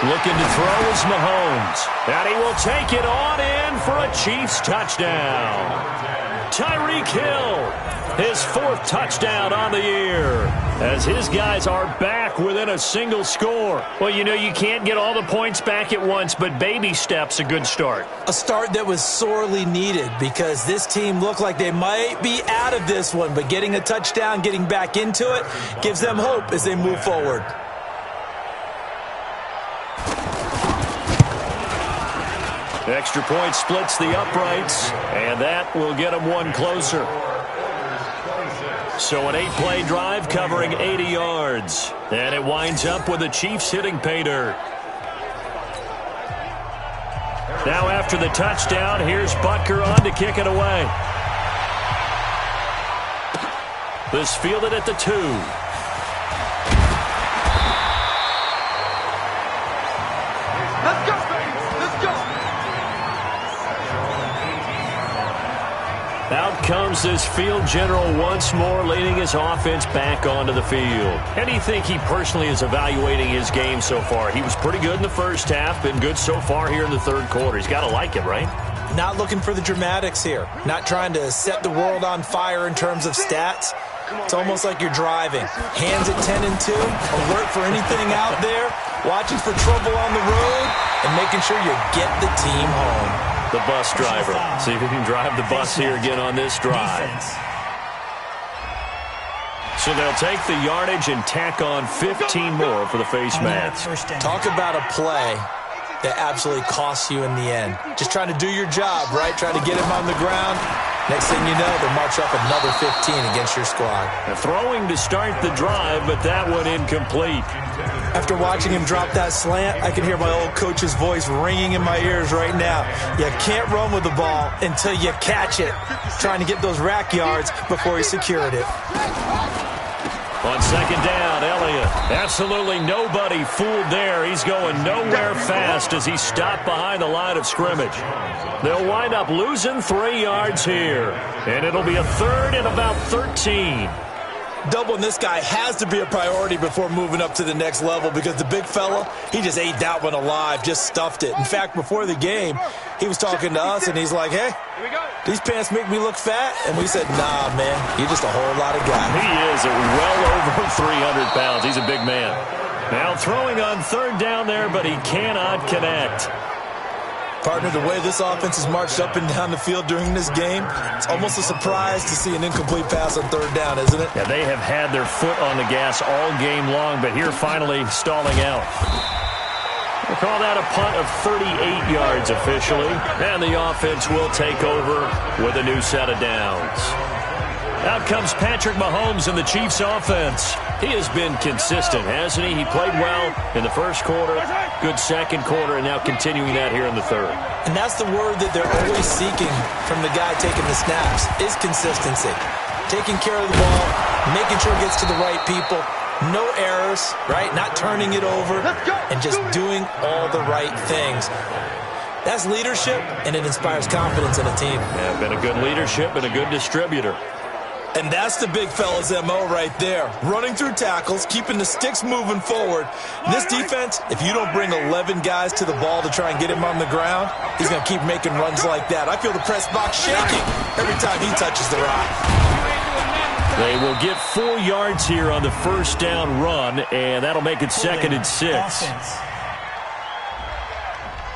Looking to throw is Mahomes. And he will take it on in for a Chiefs touchdown. Tyreek Hill, his 4th touchdown on the year, as his guys are back within a single score. Well, you know, you can't get all the points back at once, but baby steps a good start. A start that was sorely needed because this team looked like they might be out of this one, but getting a touchdown, getting back into it, gives them hope as they move forward. Extra point splits the uprights, and that will get them one closer. So an 8-play drive covering 80 yards. And it winds up with the Chiefs hitting pay dirt. Now after the touchdown, here's Butker on to kick it away. This fielded at the 2. Let's go, baby. Let's go. Out comes this field general once more, leading his offense back onto the field. How do you think he personally is evaluating his game so far? He was pretty good in the first half, been good so far here in the 3rd quarter. He's got to like it, right? Not looking for the dramatics here. Not trying to set the world on fire in terms of stats. It's almost like you're driving. Hands at 10 and 2, alert for anything out there, watching for trouble on the road, and making sure you get the team home. The bus driver. See if he can drive the bus here again on this drive. So they'll take the yardage and tack on 15 more for the face mask. Talk about a play that absolutely costs you in the end. Just trying to do your job, right? Trying to get him on the ground. Next thing you know, they'll march up another 15 against your squad. Throwing to start the drive, but that one incomplete. After watching him drop that slant, I can hear my old coach's voice ringing in my ears right now. You can't run with the ball until you catch it. Trying to get those rack yards before he secured it. On second down, Elliott. Absolutely nobody fooled there. He's going nowhere fast as he stopped behind the line of scrimmage. They'll wind up losing 3 yards here. And it'll be a third and about 13. Doubling this guy has to be a priority before moving up to the next level because the big fella, he just ate that one alive, just stuffed it. In fact, before the game, he was talking to us, and he's like, hey, these pants make me look fat? And we said, nah, man, you're just a whole lot of guy. He is well over 300 pounds. He's a big man. Now throwing on third down there, but he cannot connect. Partner, the way this offense has marched up and down the field during this game, it's almost a surprise to see an incomplete pass on third down, isn't it? Yeah, they have had their foot on the gas all game long, but here finally stalling out. We'll call that a punt of 38 yards officially, and the offense will take over with a new set of downs. Out comes Patrick Mahomes in the Chiefs offense. He has been consistent, hasn't he? He played well in the first quarter, good second quarter, and now continuing that here in the third. And that's the word that they're always seeking from the guy taking the snaps, is consistency. Taking care of the ball, making sure it gets to the right people, no errors, right? Not turning it over, and just doing all the right things. That's leadership, and it inspires confidence in a team. Yeah, been a good leadership and a good distributor. And that's the big fella's MO right there. Running through tackles, keeping the sticks moving forward. This defense, if you don't bring 11 guys to the ball to try and get him on the ground, he's going to keep making runs like that. I feel the press box shaking every time he touches the rock. They will get 4 yards here on the first down run, and that'll make it second and 6.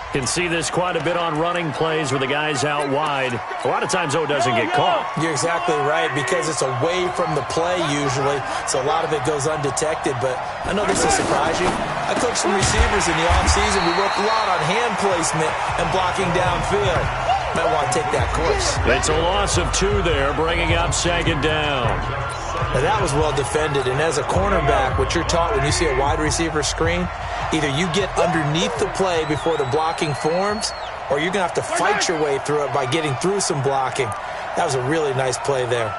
Can see this quite a bit on running plays where the guy's out wide. A lot of times, though, it doesn't get caught. You're exactly right, because it's away from the play usually, so a lot of it goes undetected. But I know this will surprise you. I coached some receivers in the offseason. We worked a lot on hand placement and blocking downfield. Might want to take that course. It's a loss of 2 there, bringing up second down. Now, that was well defended, and as a cornerback, what you're taught when you see a wide receiver screen, either you get underneath the play before the blocking forms, or you're going to have to fight your way through it by getting through some blocking. That was a really nice play there.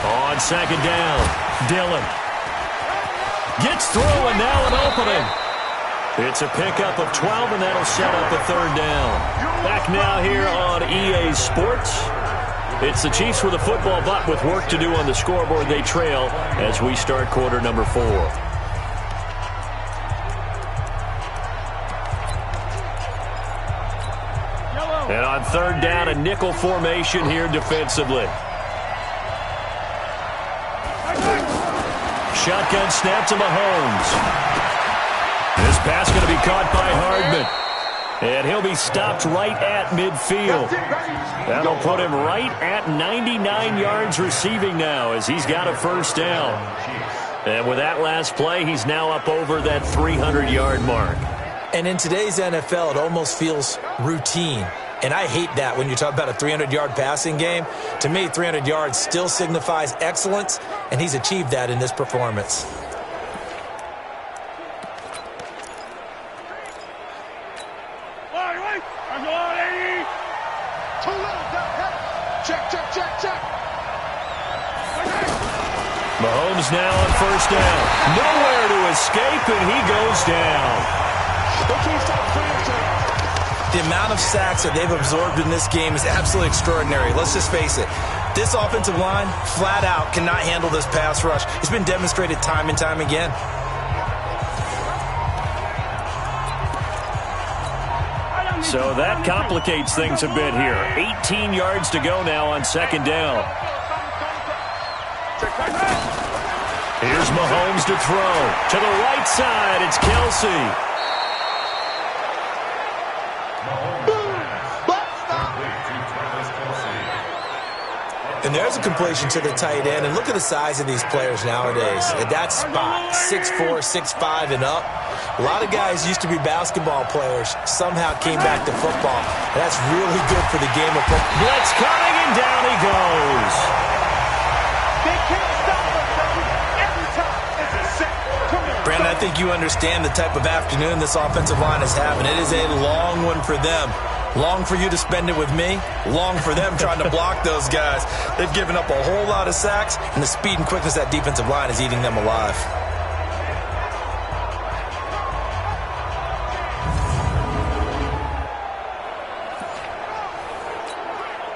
On second down, Dillon gets through, and now an opening. It's a pickup of 12, and that'll set up a third down. Back now here on EA Sports. It's the Chiefs with a football, but with work to do on the scoreboard, they trail as we start quarter number 4. And on third down, a nickel formation here defensively. Shotgun snap to Mahomes. This pass going to be caught by Hardman. And he'll be stopped right at midfield. That'll put him right at 99 yards receiving now as he's got a first down. And with that last play, he's now up over that 300-yard mark. And in today's NFL, it almost feels routine. And I hate that when you talk about a 300-yard passing game. To me, 300 yards still signifies excellence, and he's achieved that in this performance. Mahomes now on first down. Nowhere to escape, and he goes down. The amount of sacks that they've absorbed in this game is absolutely extraordinary. Let's just face it. This offensive line, flat out, cannot handle this pass rush. It's been demonstrated time and time again. So that complicates things a bit here. 18 yards to go now on second down. Here's Mahomes to throw. To the right side, it's Kelsey. And there's a completion to the tight end. And look at the size of these players nowadays. At that spot, 6'4", 6'5", and up. A lot of guys used to be basketball players, somehow came back to football. And that's really good for the game of football. Blitz coming, and down he goes. They can't stop us, baby. Every time it's a set. Come on. Brandon, I think you understand the type of afternoon this offensive line is having. It is a long one for them. Long for you to spend it with me. Long for them trying to block those guys. They've given up a whole lot of sacks, and the speed and quickness of that defensive line is eating them alive.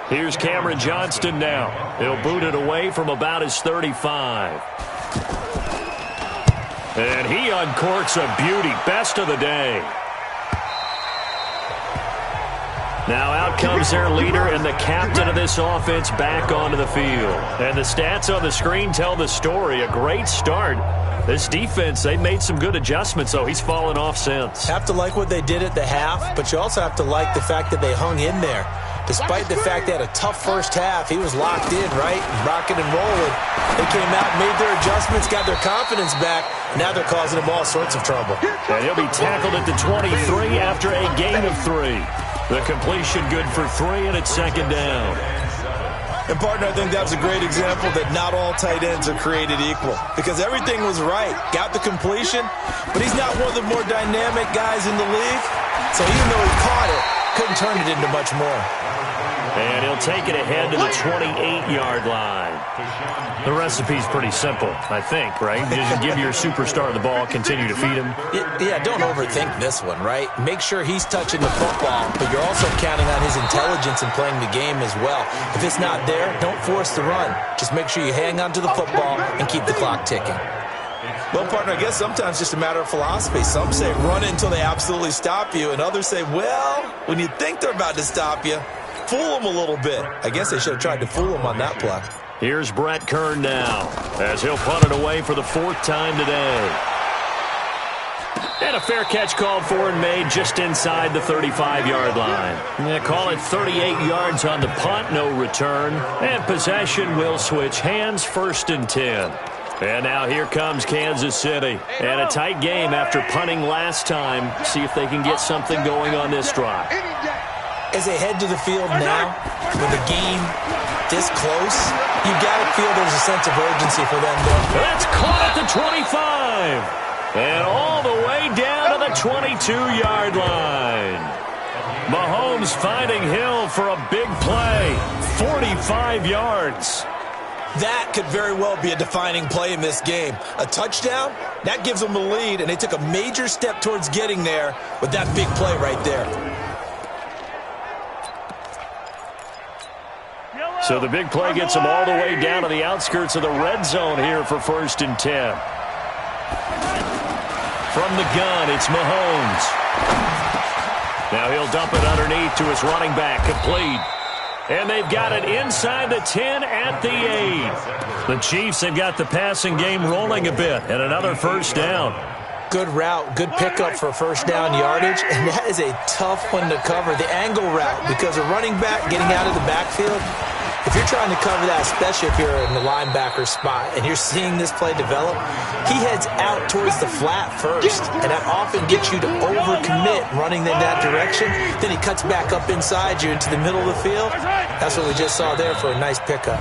Here's Cameron Johnston now. He'll boot it away from about his 35. And he uncorks a beauty. Best of the day. Now out comes their leader and the captain of this offense back onto the field. And the stats on the screen tell the story. A great start. This defense, they made some good adjustments, though. He's fallen off since. Have to like what they did at the half, but you also have to like the fact that they hung in there. Despite the fact they had a tough first half, he was locked in, right? Rocking and rolling. They came out, made their adjustments, got their confidence back. Now they're causing them all sorts of trouble. And he'll be tackled at the 23 after a gain of 3. The completion good for 3, and it's second down. And, partner, I think that was a great example that not all tight ends are created equal. Because everything was right. Got the completion, but he's not one of the more dynamic guys in the league. So even though he caught it, couldn't turn it into much more. And he'll take it ahead to the 28-yard line. The recipe's pretty simple, I think, right? You just give your superstar the ball, continue to feed him. Yeah, don't overthink this one, right? Make sure he's touching the football, but you're also counting on his intelligence in playing the game as well. If it's not there, don't force the run. Just make sure you hang on to the football and keep the clock ticking. Well, partner, I guess sometimes it's just a matter of philosophy. Some say run it until they absolutely stop you, and others say, well, when you think they're about to stop you, fool them a little bit. I guess they should have tried to fool them on that play. Here's Brett Kern now, as he'll punt it away for the 4th time today. And a fair catch called for and made just inside the 35-yard line. Yeah, call it 38 yards on the punt, no return. And possession will switch hands, 1st and 10. And now here comes Kansas City. And a tight game after punting last time. See if they can get something going on this drive. As they head to the field now, with the game this close, you got to feel there's a sense of urgency for them. That's caught at the 25. And all the way down to the 22-yard line. Mahomes finding Hill for a big play. 45 yards. That could very well be a defining play in this game. A touchdown, that gives them the lead, and they took a major step towards getting there with that big play right there. So the big play gets them all the way down to the outskirts of the red zone here for 1st and 10. From the gun, it's Mahomes. Now he'll dump it underneath to his running back, complete. And they've got it inside the 10 at the 8. The Chiefs have got the passing game rolling a bit, and another 1st down. Good route, good pickup for 1st down yardage, and that is a tough one to cover. The angle route, because a running back getting out of the backfield, if you're trying to cover that, especially if you're in the linebacker spot and you're seeing this play develop, he heads out towards the flat first, and that often gets you to overcommit running in that direction. Then he cuts back up inside you into the middle of the field. That's what we just saw there for a nice pickup.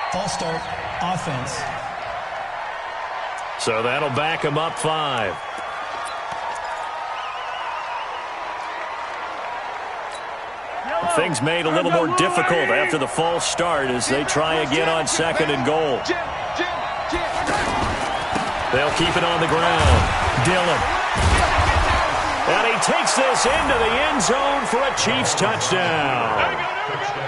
False start, offense. So that'll back him up 5. Things made a little more difficult after the false start as they try again on 2nd and goal. They'll keep it on the ground. Dillon. And he takes this into the end zone for a Chiefs touchdown.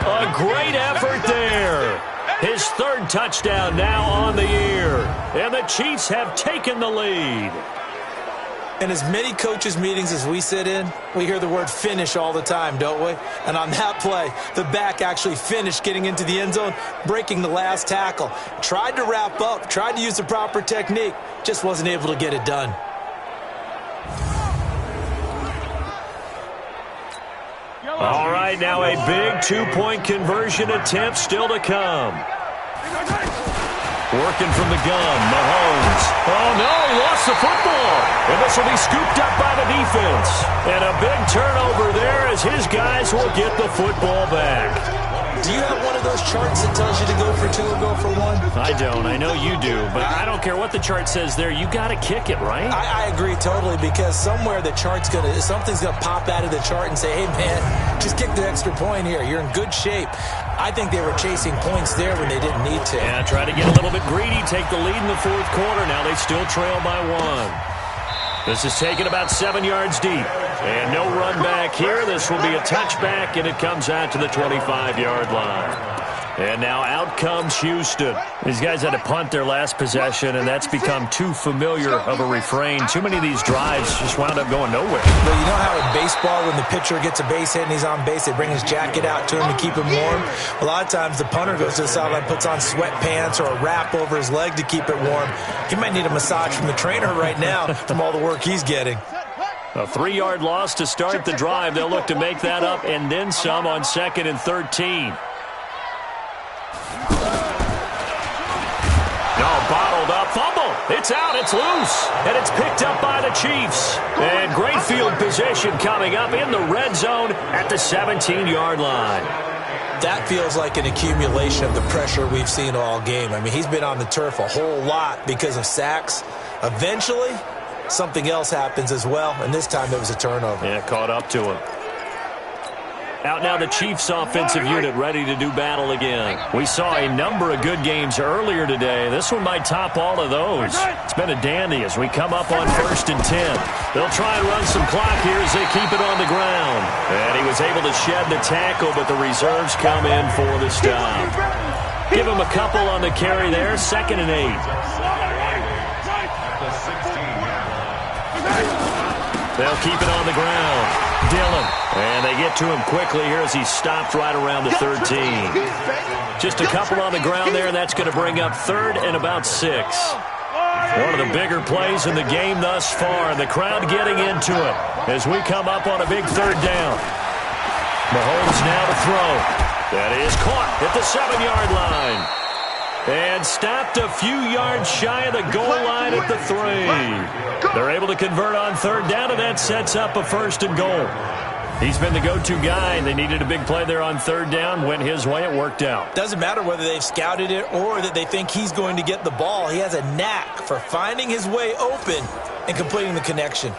A great effort there. His 3rd touchdown now on the year. And the Chiefs have taken the lead. In as many coaches' meetings as we sit in, we hear the word finish all the time, don't we? And on that play, the back actually finished getting into the end zone, breaking the last tackle. Tried to wrap up, tried to use the proper technique, just wasn't able to get it done. All right, now a big two-point conversion attempt still to come. Working from the gun, Mahomes. Oh, no, he lost the football. And this will be scooped up by the defense. And a big turnover there as his guys will get the football back. Do you have one of those charts that tells you to go for 2 or go for 1? I don't. I know you do. But I don't care what the chart says there. You got to kick it, right? I agree totally, because somewhere the chart's something's going to pop out of the chart and say, hey, man, just kick the extra point here. You're in good shape. I think they were chasing points there when they didn't need to. Yeah, try to get a little bit greedy, take the lead in the fourth quarter. Now they still trail by 1. This is taken about 7 yards deep. And no run back here. This will be a touchback, and it comes out to the 25-yard line. And now out comes Houston. These guys had to punt their last possession, and that's become too familiar of a refrain. Too many of these drives just wound up going nowhere. Well, you know how in baseball, when the pitcher gets a base hit and he's on base, they bring his jacket out to him to keep him warm? A lot of times the punter goes to the sideline, puts on sweatpants or a wrap over his leg to keep it warm. He might need a massage from the trainer right now from all the work he's getting. A 3-yard loss to start the drive. They'll look to make that up and then some on 2nd and 13. Bottled up, fumble. It's out, it's loose, and it's picked up by the Chiefs. And great field position coming up in the red zone at the 17-yard line. That feels like an accumulation of the pressure we've seen all game. I mean, he's been on the turf a whole lot because of sacks. Eventually, something else happens as well, and this time there was a turnover. Yeah, caught up to him. Out now the Chiefs offensive unit ready to do battle again. We saw a number of good games earlier today. This one might top all of those. It's been a dandy as we come up on 1st and 10. They'll try and run some clock here as they keep it on the ground. And he was able to shed the tackle, but the reserves come in for the stop. Give him a couple on the carry there. 2nd and 8. They'll keep it on the ground. Dillon. And they get to him quickly here as he stopped right around the 13. Just a couple on the ground there, and that's going to bring up 3rd and about 6. One of the bigger plays in the game thus far. The crowd getting into it as we come up on a big 3rd down. Mahomes now to throw. That is caught at the 7-yard line. And stopped a few yards shy of the goal line at the 3. They're able to convert on 3rd down, and that sets up a 1st and goal. He's been the go-to guy. They needed a big play there on 3rd down. Went his way. It worked out. Doesn't matter whether they've scouted it or that they think he's going to get the ball. He has a knack for finding his way open and completing the connection.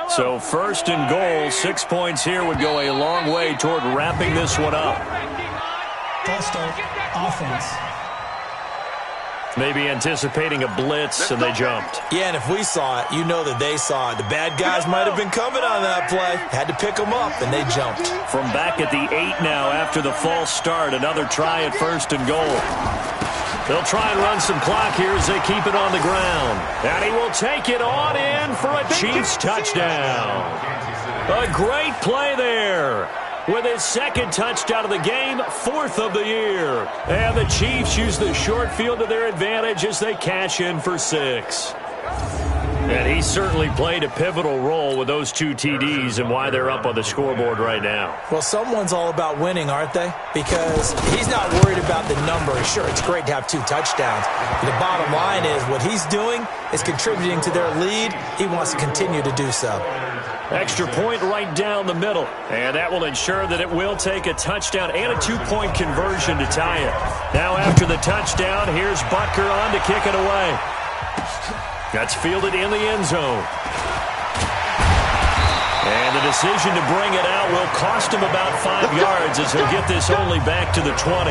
So 1st and goal, 6 points here would go a long way toward wrapping this one up. False start, offense. Maybe anticipating a blitz, and they jumped. Yeah, and if we saw it, you know that they saw it. The bad guys might have been coming on that play. Had to pick them up, and they jumped. From back at the 8 now after the false start, another try at 1st and goal. They'll try and run some clock here as they keep it on the ground. And he will take it on in for a Chiefs touchdown. A great play there. With his 2nd touchdown of the game, 4th of the year. And the Chiefs use the short field to their advantage as they cash in for 6. And he certainly played a pivotal role with those 2 TDs and why they're up on the scoreboard right now. Well, someone's all about winning, aren't they? Because he's not worried about the number. Sure, it's great to have 2 touchdowns. But the bottom line is what he's doing is contributing to their lead. He wants to continue to do so. Extra point right down the middle. And that will ensure that it will take a touchdown and a 2-point conversion to tie it. Now after the touchdown, here's Butker on to kick it away. That's fielded in the end zone. And the decision to bring it out will cost him about 5 yards as he'll get this only back to the 20.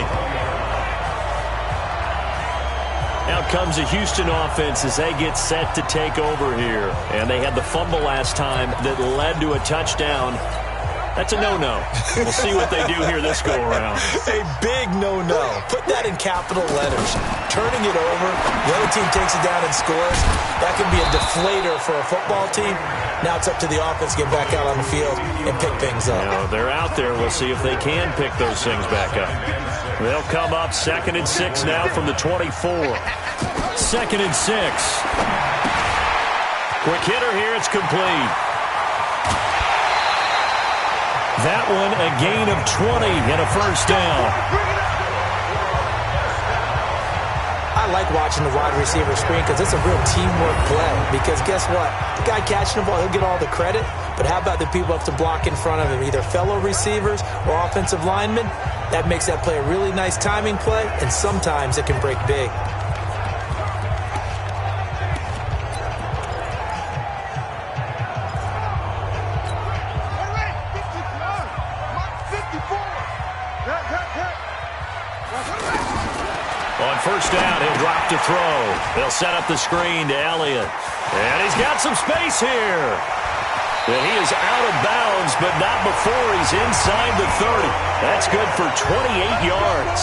Out comes the Houston offense as they get set to take over here. And they had the fumble last time that led to a touchdown. That's a no-no. We'll see what they do here this go-around. A big no-no. Put that in capital letters. Turning it over, the other team takes it down and scores. That can be a deflator for a football team. Now it's up to the offense to get back out on the field and pick things up. Now, they're out there. We'll see if they can pick those things back up. They'll come up 2nd and 6 now from the 24. 2nd and 6. Quick hitter here. It's complete. That one a gain of 20 and a first down. I like watching the wide receiver screen because it's a real teamwork play. Because guess what? The guy catching the ball, he'll get all the credit. But how about the people have to block in front of him, either fellow receivers or offensive linemen? That makes that play a really nice timing play, and sometimes it can break big. On first down, he'll drop to throw. They'll set up the screen to Elliott. And he's got some space here. And he is out of bounds, but not before he's inside the 30. That's good for 28 yards.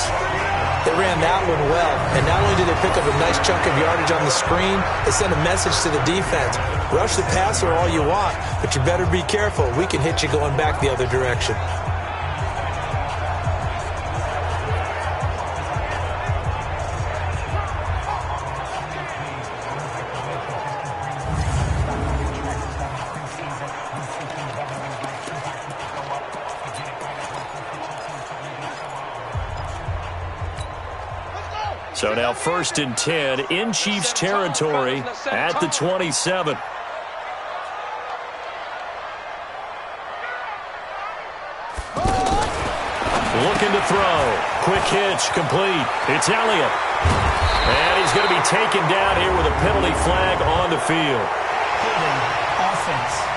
They ran that one well, and not only did they pick up a nice chunk of yardage on the screen, they sent a message to the defense. Rush the passer all you want, but you better be careful. We can hit you going back the other direction. So now 1st and 10 in Chiefs territory at the 27. Looking to throw. Quick hitch, complete. It's Elliott. And he's going to be taken down here with a penalty flag on the field. Offense.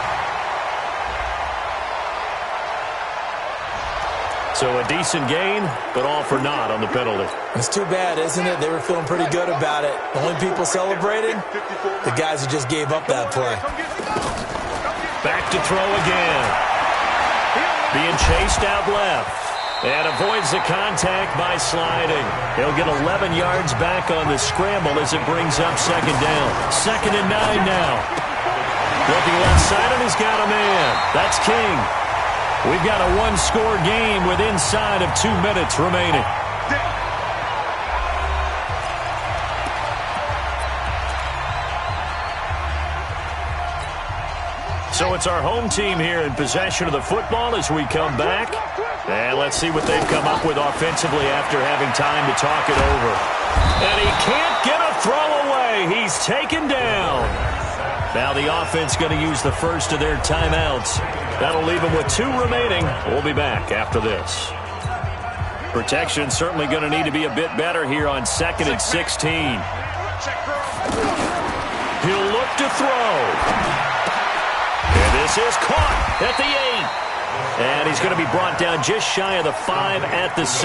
So a decent gain, but all for naught on the penalty. It's too bad, isn't it? They were feeling pretty good about it. The only people celebrating, the guys who just gave up that play. Back to throw again. Being chased out left. And avoids the contact by sliding. He'll get 11 yards back on the scramble as it brings up 2nd down. 2nd and 9 now. Looking left side, and he's got a man. That's King. We've got a one-score game with inside of 2 minutes remaining. So it's our home team here in possession of the football as we come back. And let's see what they've come up with offensively after having time to talk it over. And he can't get a throw away. He's taken down. Now the offense going to use the first of their timeouts. That'll leave them with 2 remaining. We'll be back after this. Protection certainly going to need to be a bit better here on 2nd and 16. He'll look to throw. And this is caught at the 8. And he's going to be brought down just shy of the 5 at the 6.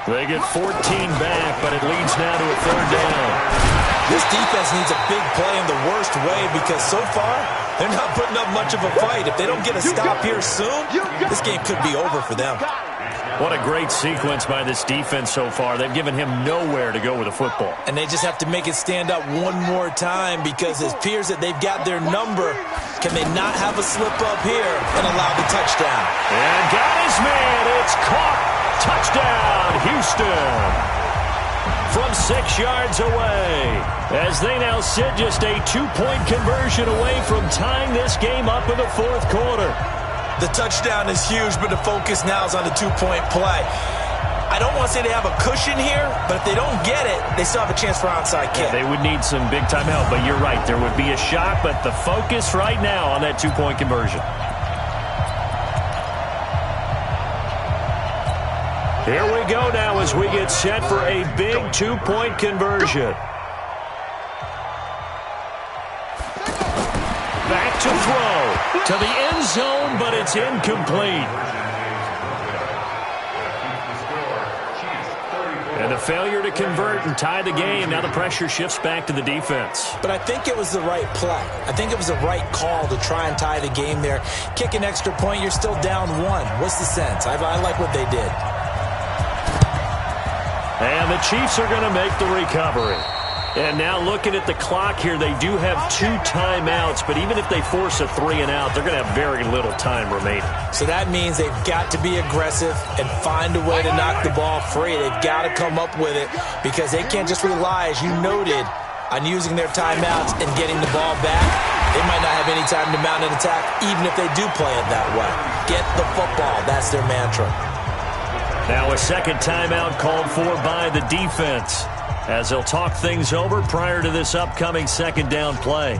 They get 14 back, but it leads now to a 3rd down. This defense needs a big play in the worst way because so far, they're not putting up much of a fight. If they don't get a stop here soon, this game could be over for them. What a great sequence by this defense so far. They've given him nowhere to go with the football. And they just have to make it stand up one more time because it appears that they've got their number. Can they not have a slip up here and allow the touchdown? And got his man. It's caught. Touchdown, Houston. From 6 yards away, as they now sit just a 2-point conversion away from tying this game up in the 4th quarter. The touchdown is huge, but the focus now is on the 2-point play. I don't want to say they have a cushion here, but if they don't get it, they still have a chance for onside kick. Yeah, they would need some big-time help, but you're right. There would be a shot, but the focus right now on that 2-point conversion. Here we go now as we get set for a big 2-point conversion. Back to throw to the end zone, but it's incomplete. And the a failure to convert and tie the game. Now the pressure shifts back to the defense. But I think it was the right play. I think it was the right call to try and tie the game there. Kick an extra point, you're still down 1. What's the sense? I like what they did. And the Chiefs are going to make the recovery. And now looking at the clock here, they do have 2 timeouts, but even if they force a 3 and out, they're going to have very little time remaining. So that means they've got to be aggressive and find a way to knock the ball free. They've got to come up with it because they can't just rely, as you noted, on using their timeouts and getting the ball back. They might not have any time to mount an attack, even if they do play it that way. Get the football. That's their mantra. Now a second timeout called for by the defense, as they'll talk things over prior to this upcoming second down play.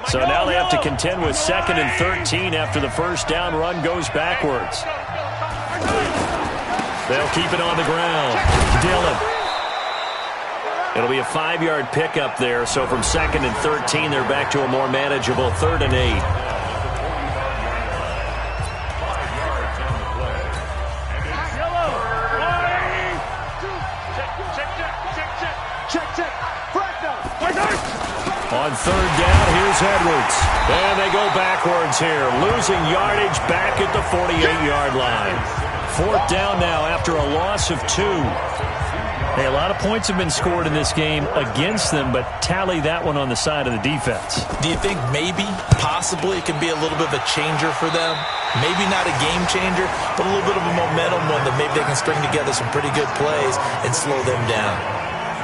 So now they have to contend with 2nd and 13 after the first down run goes backwards. They'll keep it on the ground. Dillon. It'll be a 5-yard pickup there, so from 2nd and 13, they're back to a more manageable 3rd and 8. On 3rd down, here's Edwards. And they go backwards here, losing yardage back at the 48-yard line. 4th down now after a loss of 2. Hey, a lot of points have been scored in this game against them, but tally that one on the side of the defense. Do you think maybe, possibly, it can be a little bit of a changer for them? Maybe not a game changer, but a little bit of a momentum one that maybe they can string together some pretty good plays and slow them down.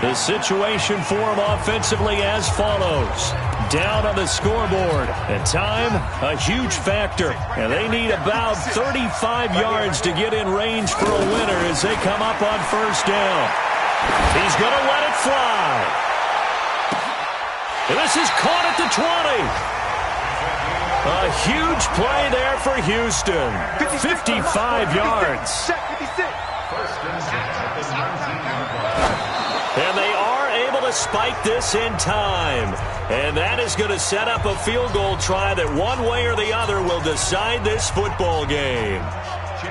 The situation for them offensively as follows. Down on the scoreboard. And time, a huge factor. And they need about 35 yards to get in range for a winner as they come up on 1st down. He's going to let it fly. And this is caught at the 20. A huge play there for Houston. 55 yards. And they are able to spike this in time. And that is going to set up a field goal try that one way or the other will decide this football game.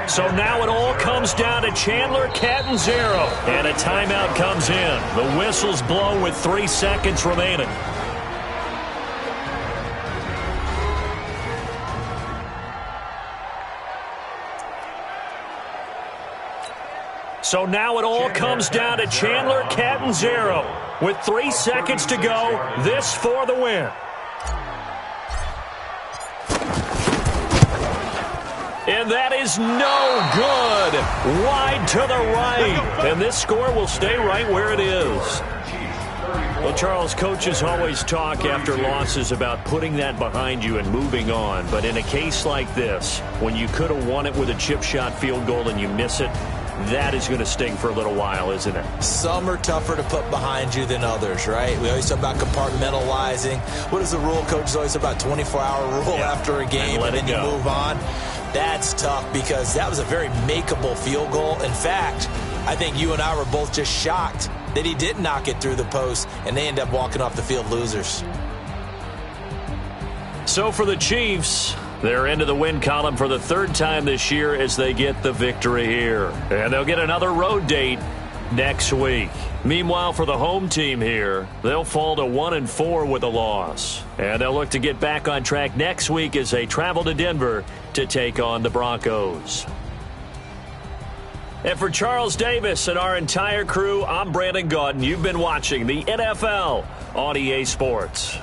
So now it all comes down to Chandler Catanzaro. And a timeout comes in. The whistles blow with 3 seconds remaining. So now it all comes down to Chandler Catanzaro. With 3 seconds to go, this for the win. And that is no good. Wide to the right. And this score will stay right where it is. Well, Charles, coaches always talk after losses about putting that behind you and moving on. But in a case like this, when you could have won it with a chip shot field goal and you miss it, that is going to sting for a little while, isn't it? Some are tougher to put behind you than others, right? We always talk about compartmentalizing. What is the rule? Coaches always talk about 24-hour rule after a game, and then you move on. That's tough because that was a very makeable field goal. In fact, I think you and I were both just shocked that he didn't knock it through the post, and they end up walking off the field losers. So for the Chiefs, they're into the win column for the 3rd time this year as they get the victory here. And they'll get another road date next week. Meanwhile, for the home team here, they'll fall to 1-4 with a loss. And they'll look to get back on track next week as they travel to Denver to take on the Broncos. And for Charles Davis and our entire crew, I'm Brandon Gaudin. You've been watching the NFL on EA Sports.